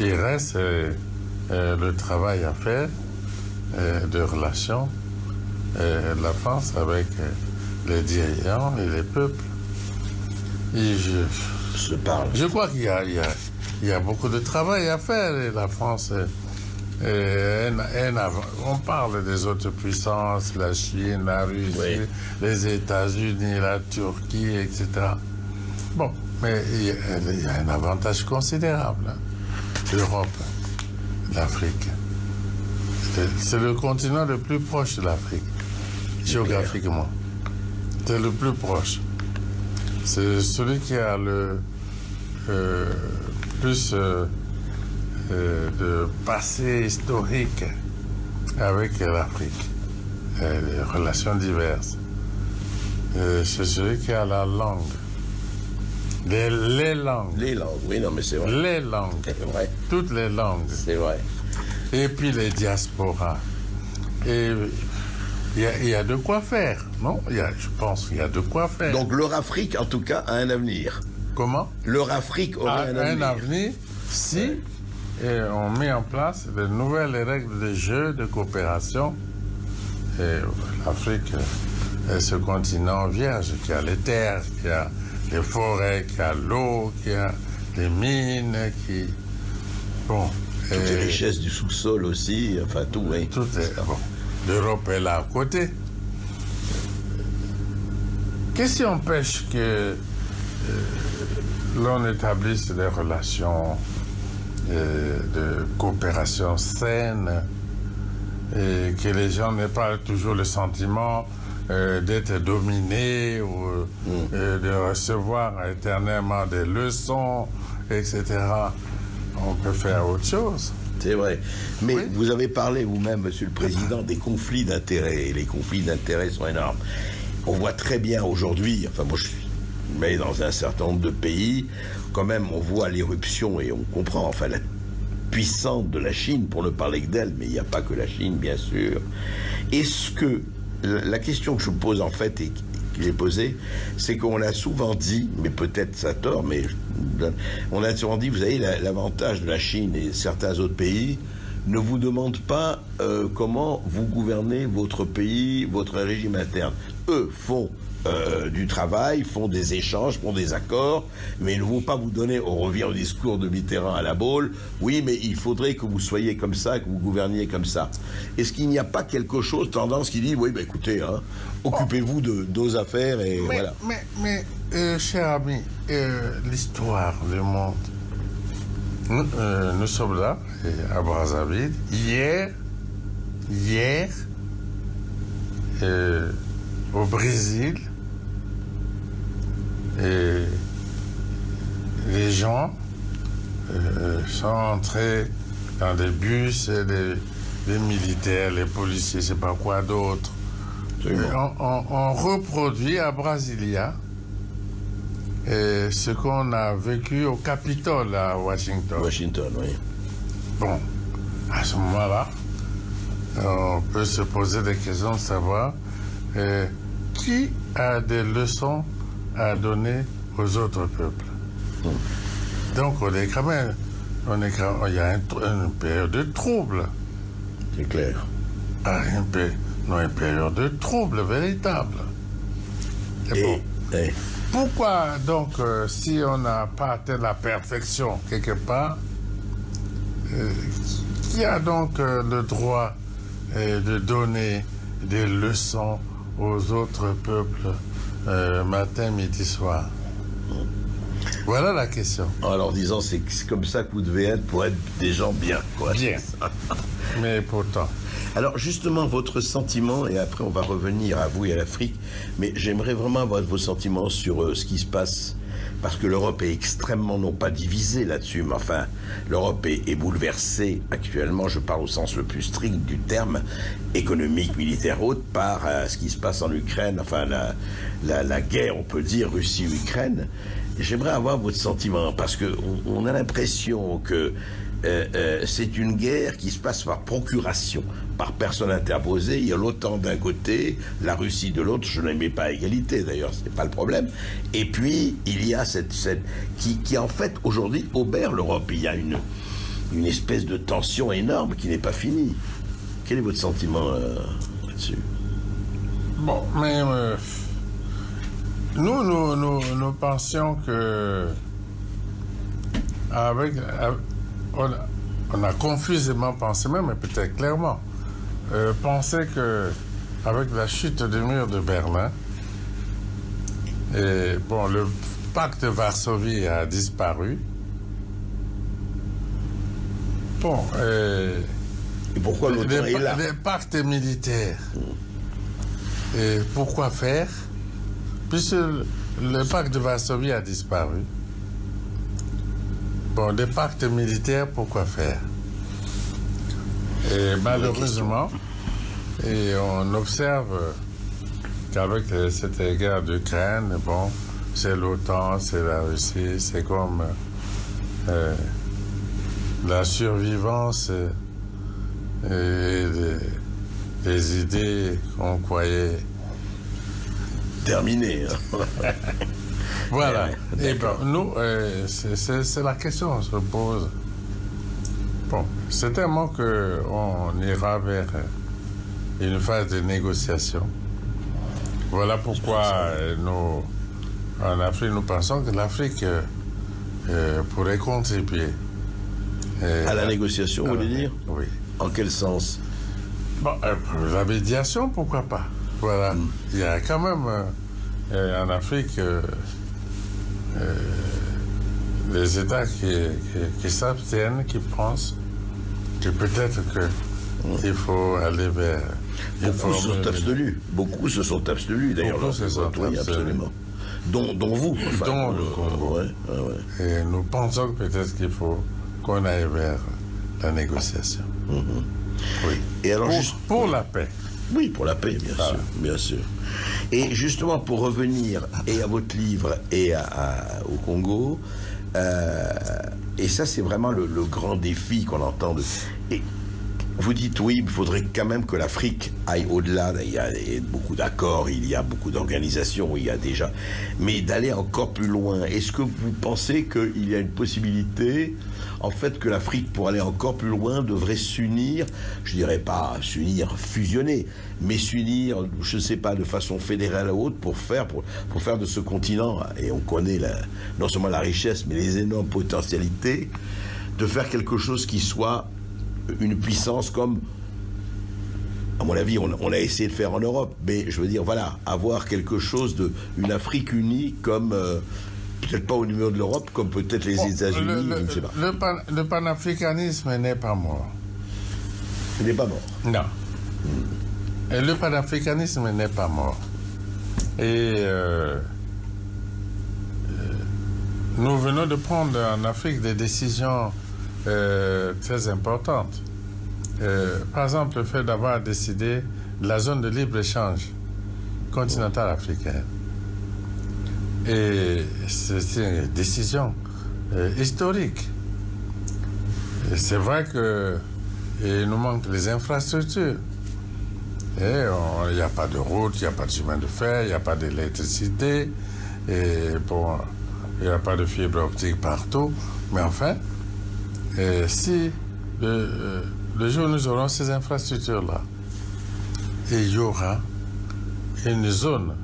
Il reste le travail à faire de relations de la France avec les dirigeants et les peuples. Et je crois qu'il y a beaucoup de travail à faire. Et la France, on parle des autres puissances, la Chine, la Russie, oui, les États-Unis, la Turquie, etc. Bon, mais il y a un avantage considérable. L'Europe, l'Afrique. C'est le continent le plus proche de l'Afrique, géographiquement. C'est le plus proche. C'est celui qui a le plus de passé historique avec l'Afrique, des relations diverses. C'est celui qui a la langue. Les langues. Les langues, oui, non, mais c'est vrai. Les langues. C'est vrai. Toutes les langues. C'est vrai. Et puis les diasporas. Et il y a de quoi faire, non? Je pense qu'il y a de quoi faire. Donc l'Eurafrique, en tout cas, a un avenir. Comment? L'Eurafrique aura un avenir. Si on met en place de nouvelles règles de jeu, de coopération. Et l'Afrique est ce continent vierge qui a les terres, qui a les forêts, qui a l'eau, qui a les mines, qui... Bon. Toutes les richesses du sous-sol aussi, enfin tout, oui. Tout est... Bon. L'Europe est là à côté. Qu'est-ce qui empêche que l'on établisse des relations de coopération saine et que les gens n'aient pas toujours le sentiment d'être dominés ou de recevoir éternellement des leçons, etc. On peut faire autre chose. C'est vrai. Mais oui, vous avez parlé vous-même, Monsieur le Président, des conflits d'intérêts. Et les conflits d'intérêts sont énormes. On voit très bien aujourd'hui, enfin moi je suis mais dans un certain nombre de pays, quand même on voit l'éruption et on comprend enfin la puissance de la Chine, pour ne parler que d'elle, mais il n'y a pas que la Chine, bien sûr. Est-ce que, la question que je me pose en fait et que j'ai posée, c'est qu'on a souvent dit, mais peut-être ça a tort, mais on a souvent dit, vous avez l'avantage de la Chine et certains autres pays ne vous demandent pas comment vous gouvernez votre pays, votre régime interne. Eux font du travail, font des échanges, font des accords, mais ils ne vont pas vous donner, on revient au discours de Mitterrand à la Baule, oui, mais il faudrait que vous soyez comme ça, que vous gouverniez comme ça. Est-ce qu'il n'y a pas quelque chose, tendance qui dit, oui, ben écoutez, hein, occupez-vous de nos affaires et voilà. Mais cher ami, l'histoire du monde, nous sommes là, à Brazzaville, hier, au Brésil, et les gens sont entrés dans des bus, et les militaires, les policiers, je ne sais pas quoi d'autre. On reproduit à Brasilia ce qu'on a vécu au Capitole à Washington. Washington, oui. Bon, à ce moment-là, on peut se poser des questions de savoir qui a des leçons à donner aux autres peuples. Donc, on est quand même... il y a une période de trouble. C'est clair. Une période de trouble véritable. Et pourquoi, donc, si on n'a pas atteint la perfection quelque part, qui a donc le droit de donner des leçons aux autres peuples matin, midi, soir? Voilà la question. En leur disant, c'est comme ça que vous devez être pour être des gens bien, quoi. Bien. Mais pourtant. Alors, justement, votre sentiment, et après on va revenir à vous et à l'Afrique, mais j'aimerais vraiment avoir vos sentiments sur ce qui se passe, parce que l'Europe est extrêmement, non pas divisée là-dessus, mais enfin, l'Europe est bouleversée actuellement, je parle au sens le plus strict du terme, économique, militaire, haute, par ce qui se passe en Ukraine, enfin, la guerre, on peut dire, Russie-Ukraine. J'aimerais avoir votre sentiment, parce qu'on a l'impression que c'est une guerre qui se passe par procuration, par personne interposée. Il y a l'OTAN d'un côté, la Russie de l'autre. Je n'aimais pas à égalité, d'ailleurs, c'est pas le problème. Et puis, il y a cette qui en fait, aujourd'hui, obère l'Europe. Il y a une espèce de tension énorme qui n'est pas finie. Quel est votre sentiment là-dessus? Bon, mais nous pensions que on a confusément pensé, même peut-être clairement, pensé que avec la chute du mur de Berlin, et bon, le pacte de Varsovie a disparu. Bon, et pourquoi l'OTAN est là? Les pactes militaires. Et pourquoi faire? Puisque le pacte de Varsovie a disparu. Bon, des pactes militaires, pourquoi faire? Et malheureusement, et on observe qu'avec cette guerre d'Ukraine, bon, c'est l'OTAN, c'est la Russie, c'est comme la survivance et des idées qu'on croyait terminées. Voilà. Et bon, nous, c'est la question qu'on se pose. Bon, certainement qu'on ira vers une phase de négociation. Voilà pourquoi nous, en Afrique, nous pensons que l'Afrique pourrait contribuer. À la négociation, vous voulez dire? Oui. En quel sens? Bon, la médiation, pourquoi pas? Voilà. Il y a quand même en Afrique les États qui s'abstiennent, qui pensent que peut-être qu'il faut aller vers... Beaucoup se sont abstenus. Beaucoup se sont abstenus, d'ailleurs. Beaucoup se sont abstenus. Absolument. Dont vous. Enfin, dont le Congo. Ouais. Et nous pensons que peut-être qu'il faut qu'on aille vers la négociation. Oui. Et alors, pour la paix. Oui, pour la paix, bien sûr, bien sûr. Et justement, pour revenir et à votre livre et au Congo, et ça, c'est vraiment le grand défi qu'on entend. Et vous dites, oui, il faudrait quand même que l'Afrique aille au-delà. Il y a beaucoup d'accords, il y a beaucoup d'organisations, il y a déjà... Mais d'aller encore plus loin, est-ce que vous pensez qu'il y a une possibilité, en fait, que l'Afrique, pour aller encore plus loin, devrait s'unir, je dirais pas s'unir, fusionner, mais s'unir, je ne sais pas, de façon fédérale ou autre, pour faire de ce continent, et on connaît non seulement la richesse, mais les énormes potentialités, de faire quelque chose qui soit une puissance comme, à mon avis, on a essayé de faire en Europe, mais je veux dire, voilà, avoir quelque chose une Afrique unie comme, peut-être pas au niveau de l'Europe, comme peut-être les États-Unis, je ne sais pas. Le panafricanisme n'est pas mort. Il n'est pas mort. Non. Et le panafricanisme n'est pas mort. Et nous venons de prendre en Afrique des décisions très importantes. Par exemple, le fait d'avoir décidé de la zone de libre-échange continentale africaine. Et c'est une décision historique. Et c'est vrai qu'il nous manque les infrastructures. Et il n'y a pas de route, il n'y a pas de chemin de fer, il n'y a pas d'électricité, et bon, il n'y a pas de fibre optique partout. Mais enfin, si le jour où nous aurons ces infrastructures-là, et il y aura une zone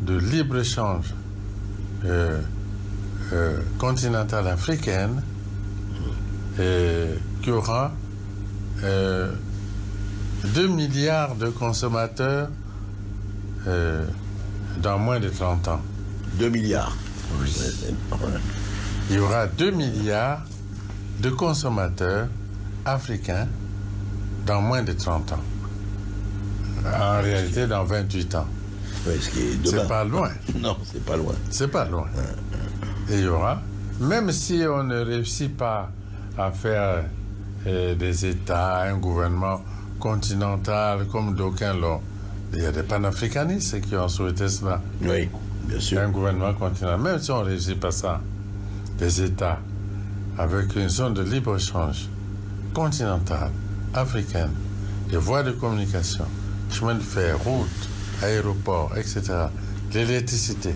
de libre-échange continentale africaine, qui aura 2 milliards de consommateurs dans moins de 30 ans. 2 milliards. Oui. Il y aura 2 milliards de consommateurs africains dans moins de 30 ans. En réalité, dans 28 ans. Oui, ce qui est demain. C'est pas loin. Non, c'est pas loin. C'est pas loin. Et il y aura, même si on ne réussit pas à faire des États, un gouvernement continental comme d'aucuns l'ont, il y a des panafricanistes qui ont souhaité cela. Oui, bien sûr. Un gouvernement continental, même si on ne réussit pas ça, des États avec une zone de libre-échange continentale, africaine, des voies de communication, chemin de fer, routes, aéroports, etc., l'électricité.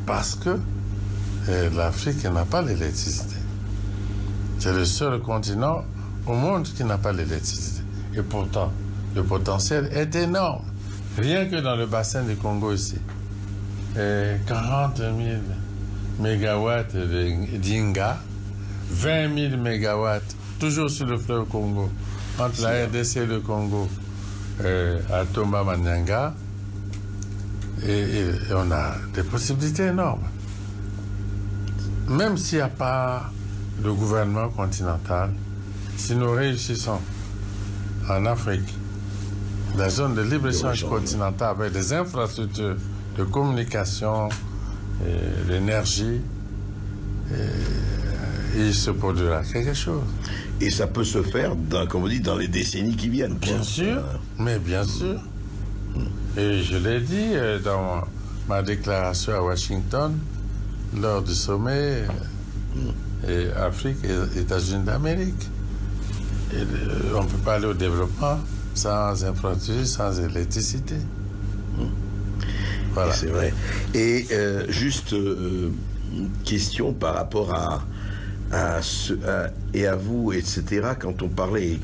Parce que l'Afrique n'a pas l'électricité. C'est le seul continent au monde qui n'a pas l'électricité. Et pourtant, le potentiel est énorme. Rien que dans le bassin du Congo ici. 40 000 mégawatts d'Inga, 20 000 mégawatts, toujours sur le fleuve Congo, entre la RDC et le Congo, à Tomba Manyanga. Et on a des possibilités énormes. Même s'il n'y a pas de gouvernement continental, si nous réussissons en Afrique, la zone de libre-échange continentale avec des infrastructures de communication, l'énergie, il se produira quelque chose. Et ça peut se faire, comme vous dites, dans les décennies qui viennent. Bien sûr, mais bien sûr. Et je l'ai dit dans ma déclaration à Washington, lors du sommet Afrique et États-Unis d'Amérique. On ne peut pas aller au développement sans infrastructure, sans électricité. Voilà. C'est vrai. Et juste une question par rapport et à vous, etc. Quand on parlait,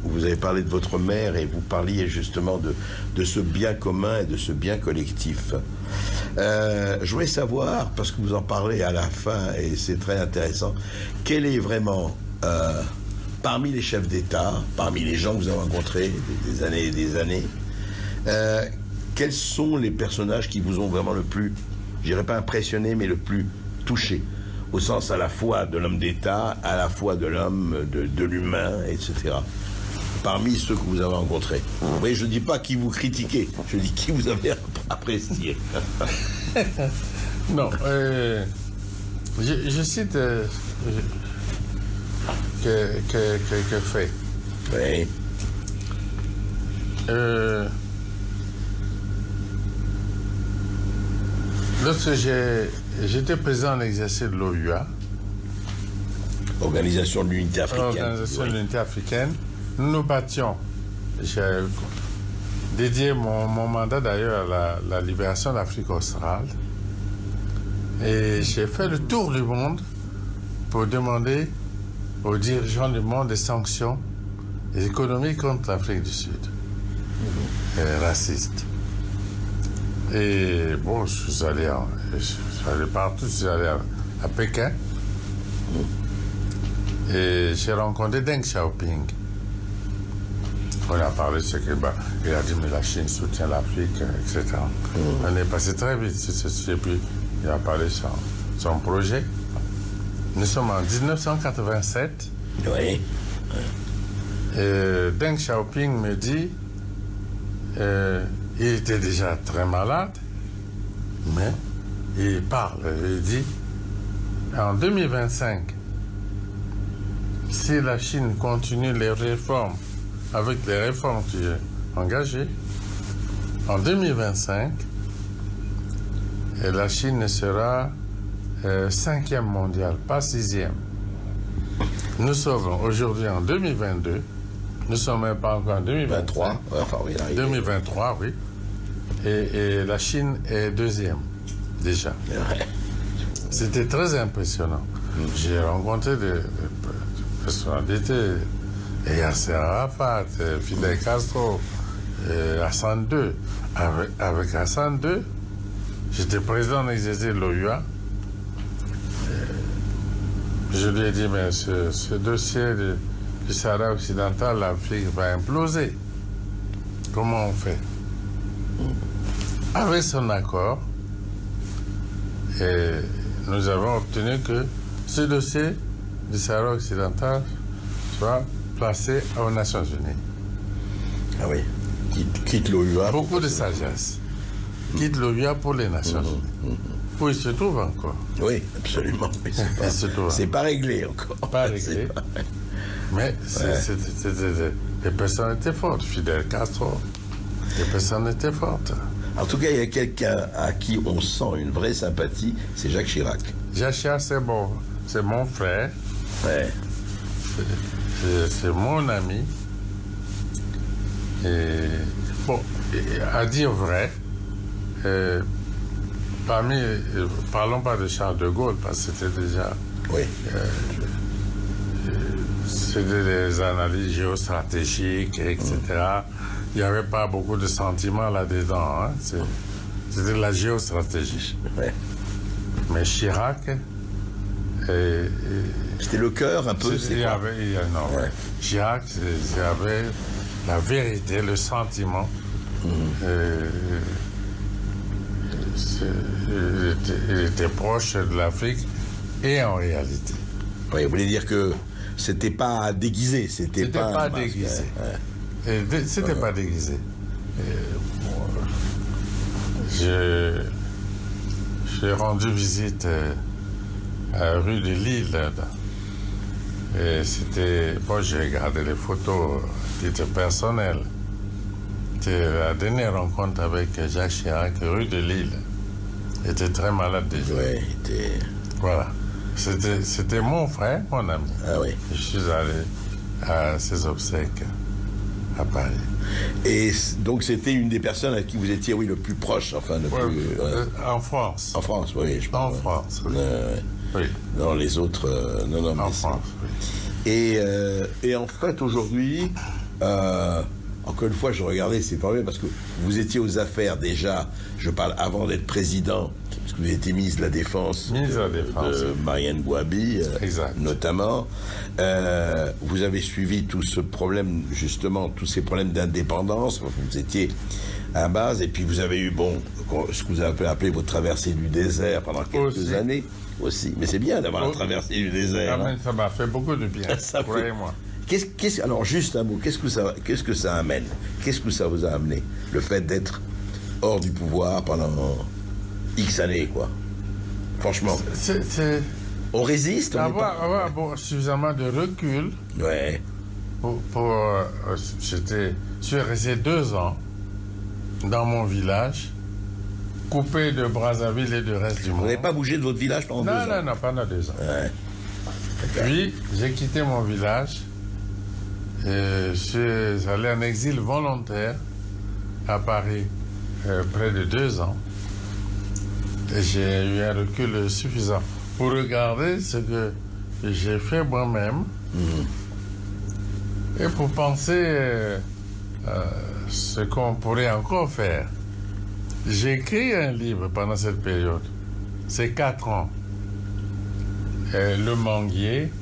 vous avez parlé de votre mère et vous parliez justement de ce bien commun et de ce bien collectif. Je voulais savoir, parce que vous en parlez à la fin et c'est très intéressant, quel est vraiment, parmi les chefs d'État, parmi les gens que vous avez rencontrés des années et des années, quels sont les personnages qui vous ont vraiment le plus, je dirais pas impressionné, mais le plus touché, au sens à la fois de l'homme d'État, à la fois de l'homme, de l'humain, etc. Parmi ceux que vous avez rencontrés. Vous voyez, je ne dis pas qui vous critiquez, je dis qui vous avez apprécié. Non, je cite quelques faits. Oui. Lorsque j'étais président en exercice de l'OUA, Organisation de l'Unité africaine. Organisation de l'Unité africaine, nous nous battions. J'ai dédié mon mandat d'ailleurs à la libération de l'Afrique australe. Et j'ai fait le tour du monde pour demander aux dirigeants du monde des sanctions économiques contre l'Afrique du Sud, racistes. Et bon, je suis allé partout, je suis allé à Pékin. Et j'ai rencontré Deng Xiaoping. On a parlé de ce qu'il a dit, mais la Chine soutient l'Afrique, etc. On est passé très vite sur ce sujet, puis il a parlé de son projet. Nous sommes en 1987. Oui. Et Deng Xiaoping me dit, il était déjà très malade, mais il parle, il dit, en 2025, si la Chine continue les réformes, avec les réformes qui sont engagées, en 2025, la Chine sera 5e mondiale, pas 6e. Nous sommes aujourd'hui en 2022, nous ne sommes même pas encore en 2023. Enfin, oui, 2023, oui. Et la Chine est 2e, déjà. Ouais. C'était très impressionnant. J'ai rencontré des personnalités, Yasser Arafat, Fidel Castro, Hassan II. Avec Hassan II, j'étais président en exercice de l'OUA. Je lui ai dit, mais ce dossier du Sahara occidental, l'Afrique va imploser. Comment on fait? Avec son accord, nous avons obtenu que ce dossier du Sahara occidental soit placé aux Nations Unies. Ah oui, quitte l'OUA. Beaucoup de sagesse. Quitte l'OUA pour les Nations Unies. Où il se trouve encore. Oui, absolument. C'est pas réglé encore. Pas réglé. Mais c'était des personnalités fortes. Fidel Castro, des personnalités fortes. En tout cas, il y a quelqu'un à qui on sent une vraie sympathie, c'est Jacques Chirac. Jacques Chirac, c'est mon frère. Ouais. C'est mon ami. Et bon, à dire vrai, parlons pas de Charles de Gaulle, parce que c'était déjà... Oui. C'était des analyses géostratégiques, etc. Il n'y avait pas beaucoup de sentiments là-dedans. Hein. C'était de la géostratégie. Ouais. Mais Chirac... C'était le cœur un peu. Chirac, il y avait la vérité, le sentiment. Il était proche de l'Afrique et en réalité. Oui, vous voulez dire que c'était pas déguisé, c'était pas déguisé. C'était pas déguisé. J'ai rendu visite à rue de Lille. Et c'était... Bon, j'ai regardé les photos à titre personnel. C'était la dernière rencontre avec Jacques Chirac, rue de Lille. Il était très malade déjà. Oui, il était... Voilà. C'était mon frère, mon ami. Ah oui. Je suis allé à ses obsèques à Paris. Et donc c'était une des personnes à qui vous étiez, oui, le plus proche, enfin, en France. En France, oui, je pense. En France, oui. Oui. Non, les autres, non. En France, oui. Et en fait, aujourd'hui, encore une fois, je regardais, c'est pas vrai, parce que vous étiez aux affaires déjà, je parle avant d'être président, parce que vous étiez ministre de la Défense, de Marianne Gouabi, notamment. Vous avez suivi tout ce problème, justement, tous ces problèmes d'indépendance, vous étiez à la base, et puis vous avez eu, bon, ce que vous avez appelé votre traversée du désert pendant quelques années aussi. Mais c'est bien d'avoir la traversée du désert. Ah, ça m'a fait beaucoup de bien, croyez-moi. Alors, juste un mot, qu'est-ce que ça amène? Qu'est-ce que ça vous a amené? Le fait d'être hors du pouvoir pendant X années, quoi. Franchement. On résiste, avoir suffisamment de recul. Ouais. Je suis resté 2 ans dans mon village, coupé de Brazzaville et du reste du monde. Vous n'avez pas bougé de votre village pendant 2 ans? Non, pendant 2 ans. Ouais. Puis, j'ai quitté mon village. Je suis allé en exil volontaire à Paris près de 2 ans. Et j'ai eu un recul suffisant pour regarder ce que j'ai fait moi-même et pour penser ce qu'on pourrait encore faire. J'ai écrit un livre pendant cette période. C'est 4 ans. Le manguier,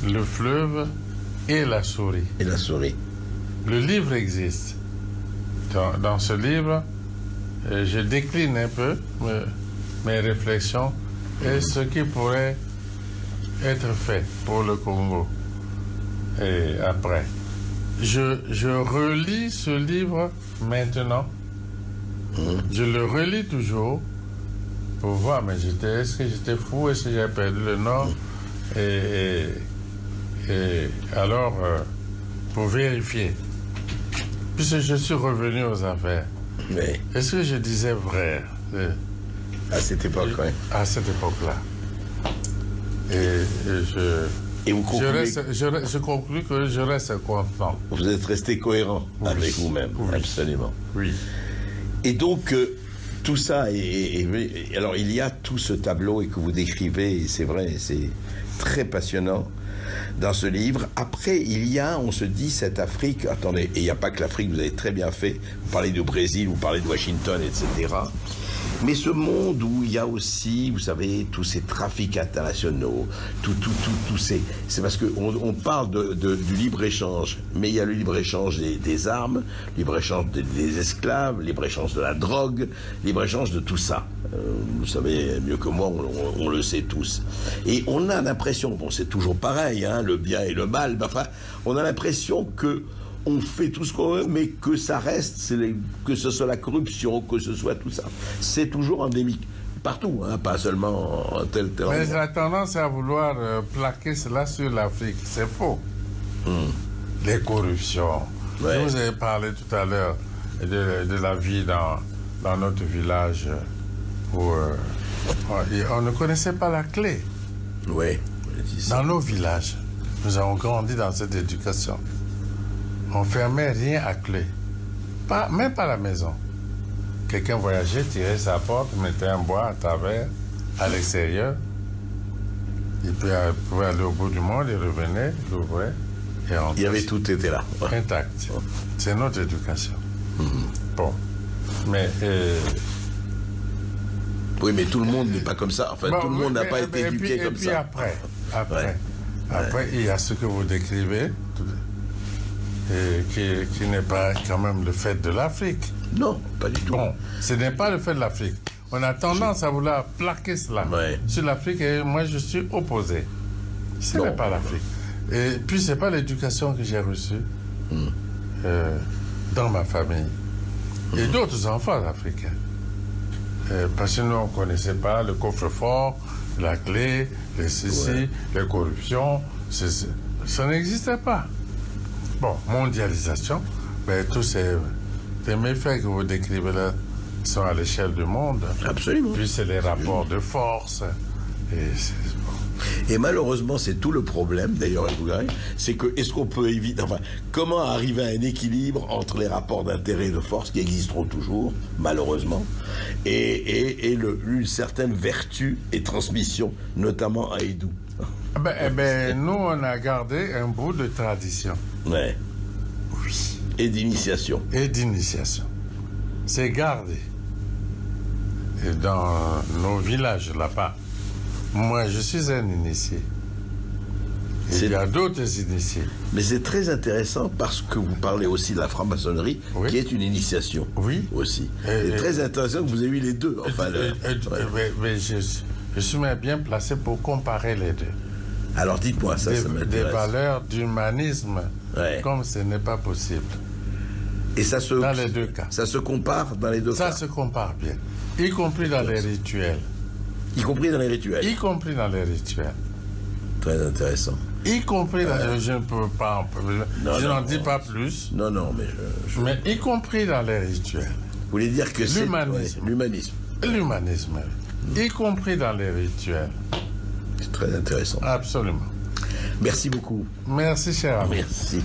le fleuve et la souris. Et la souris. Le livre existe. Dans ce livre, je décline un peu mes réflexions et ce qui pourrait être fait pour le Congo. Et après, je relis ce livre maintenant. Je le relis toujours pour voir, mais est-ce que j'étais fou, est-ce que j'avais perdu le nord? Et alors, pour vérifier, puisque je suis revenu aux affaires, mais est-ce que je disais vrai? À cette époque, oui. À cette époque-là. Et vous concluez... je conclus que je reste constant. Vous êtes resté cohérent avec vous-même, absolument. Oui. Et donc, tout ça, alors il y a tout ce tableau et que vous décrivez, et c'est vrai, c'est très passionnant dans ce livre. Après, il y a, on se dit, cette Afrique, attendez, et il n'y a pas que l'Afrique, vous avez très bien fait, vous parlez du Brésil, vous parlez de Washington, etc. Mais ce monde où il y a aussi, vous savez, tous ces trafics internationaux, tous ces... C'est parce qu'on parle du libre-échange, mais il y a le libre-échange des armes, libre-échange des esclaves, libre-échange de la drogue, libre-échange de tout ça. Vous savez mieux que moi, on le sait tous. Et on a l'impression, bon, c'est toujours pareil, hein, le bien et le mal, mais enfin, on a l'impression que on fait tout ce qu'on veut, mais que ça reste, que ce soit la corruption, que ce soit tout ça. C'est toujours endémique. Partout, hein, pas seulement en tel endroit. Mais la tendance à vouloir plaquer cela sur l'Afrique, c'est faux. Les corruptions. Ouais. Je vous ai parlé tout à l'heure de la vie dans notre village où on ne connaissait pas la clé. Oui. Dans nos villages, nous avons grandi dans cette éducation. On ne fermait rien à clé. Même pas la maison. Quelqu'un voyageait, tirait sa porte, mettait un bois à travers, à l'extérieur. Il pouvait aller au bout du monde, il revenait, il ouvrait et rentrait. Il y avait tout était là. Intact. C'est notre éducation. Bon. Mais... oui, mais tout le monde n'est pas comme ça. Enfin, tout le monde n'a pas été éduqué comme ça. Et puis après, il y a ce que vous décrivez, qui n'est pas quand même le fait de l'Afrique. Non, pas du tout. Bon, ce n'est pas le fait de l'Afrique. On a tendance à vouloir plaquer cela sur l'Afrique et moi je suis opposé. Ce n'est pas l'Afrique. Et puis ce n'est pas l'éducation que j'ai reçue dans ma famille. Et d'autres enfants africains. Parce que nous, on ne connaissait pas le coffre-fort, la clé, les ceci, les corruptions. Ça n'existait pas. Bon, mondialisation, mais tous ces méfaits que vous décrivez là sont à l'échelle du monde. Absolument. Puis c'est les rapports de force. Et malheureusement, c'est tout le problème, d'ailleurs, c'est que, est-ce qu'on peut éviter, enfin, comment arriver à un équilibre entre les rapports d'intérêt et de force qui existeront toujours, malheureusement, et une certaine vertu et transmission, notamment à Edou. Nous, on a gardé un bout de tradition. Ouais. Oui. Et d'initiation. Et d'initiation. C'est gardé. Et dans nos villages là-bas, moi, je suis un initié. Et il y a d'autres initiés. Mais c'est très intéressant parce que vous parlez aussi de la franc-maçonnerie, qui est une initiation. Oui. Aussi. C'est très intéressant que vous ayez eu les deux. Enfin, mais je suis bien placé pour comparer les deux. Alors dites-moi, ça m'intéresse. Des valeurs d'humanisme, comme ce n'est pas possible. Et ça se... Dans les deux cas. Ça se compare dans les deux cas. Ça se compare bien. Y compris dans les rituels. Y compris dans les rituels. Y compris dans les rituels. Très intéressant. Y compris dans... Je ne peux pas... Je n'en dis pas plus. Non, mais Mais y compris dans les rituels. Vous voulez dire que c'est... L'humanisme. L'humanisme. Y compris dans les rituels. C'est très intéressant. Absolument. Merci beaucoup. Merci, cher ami. Merci.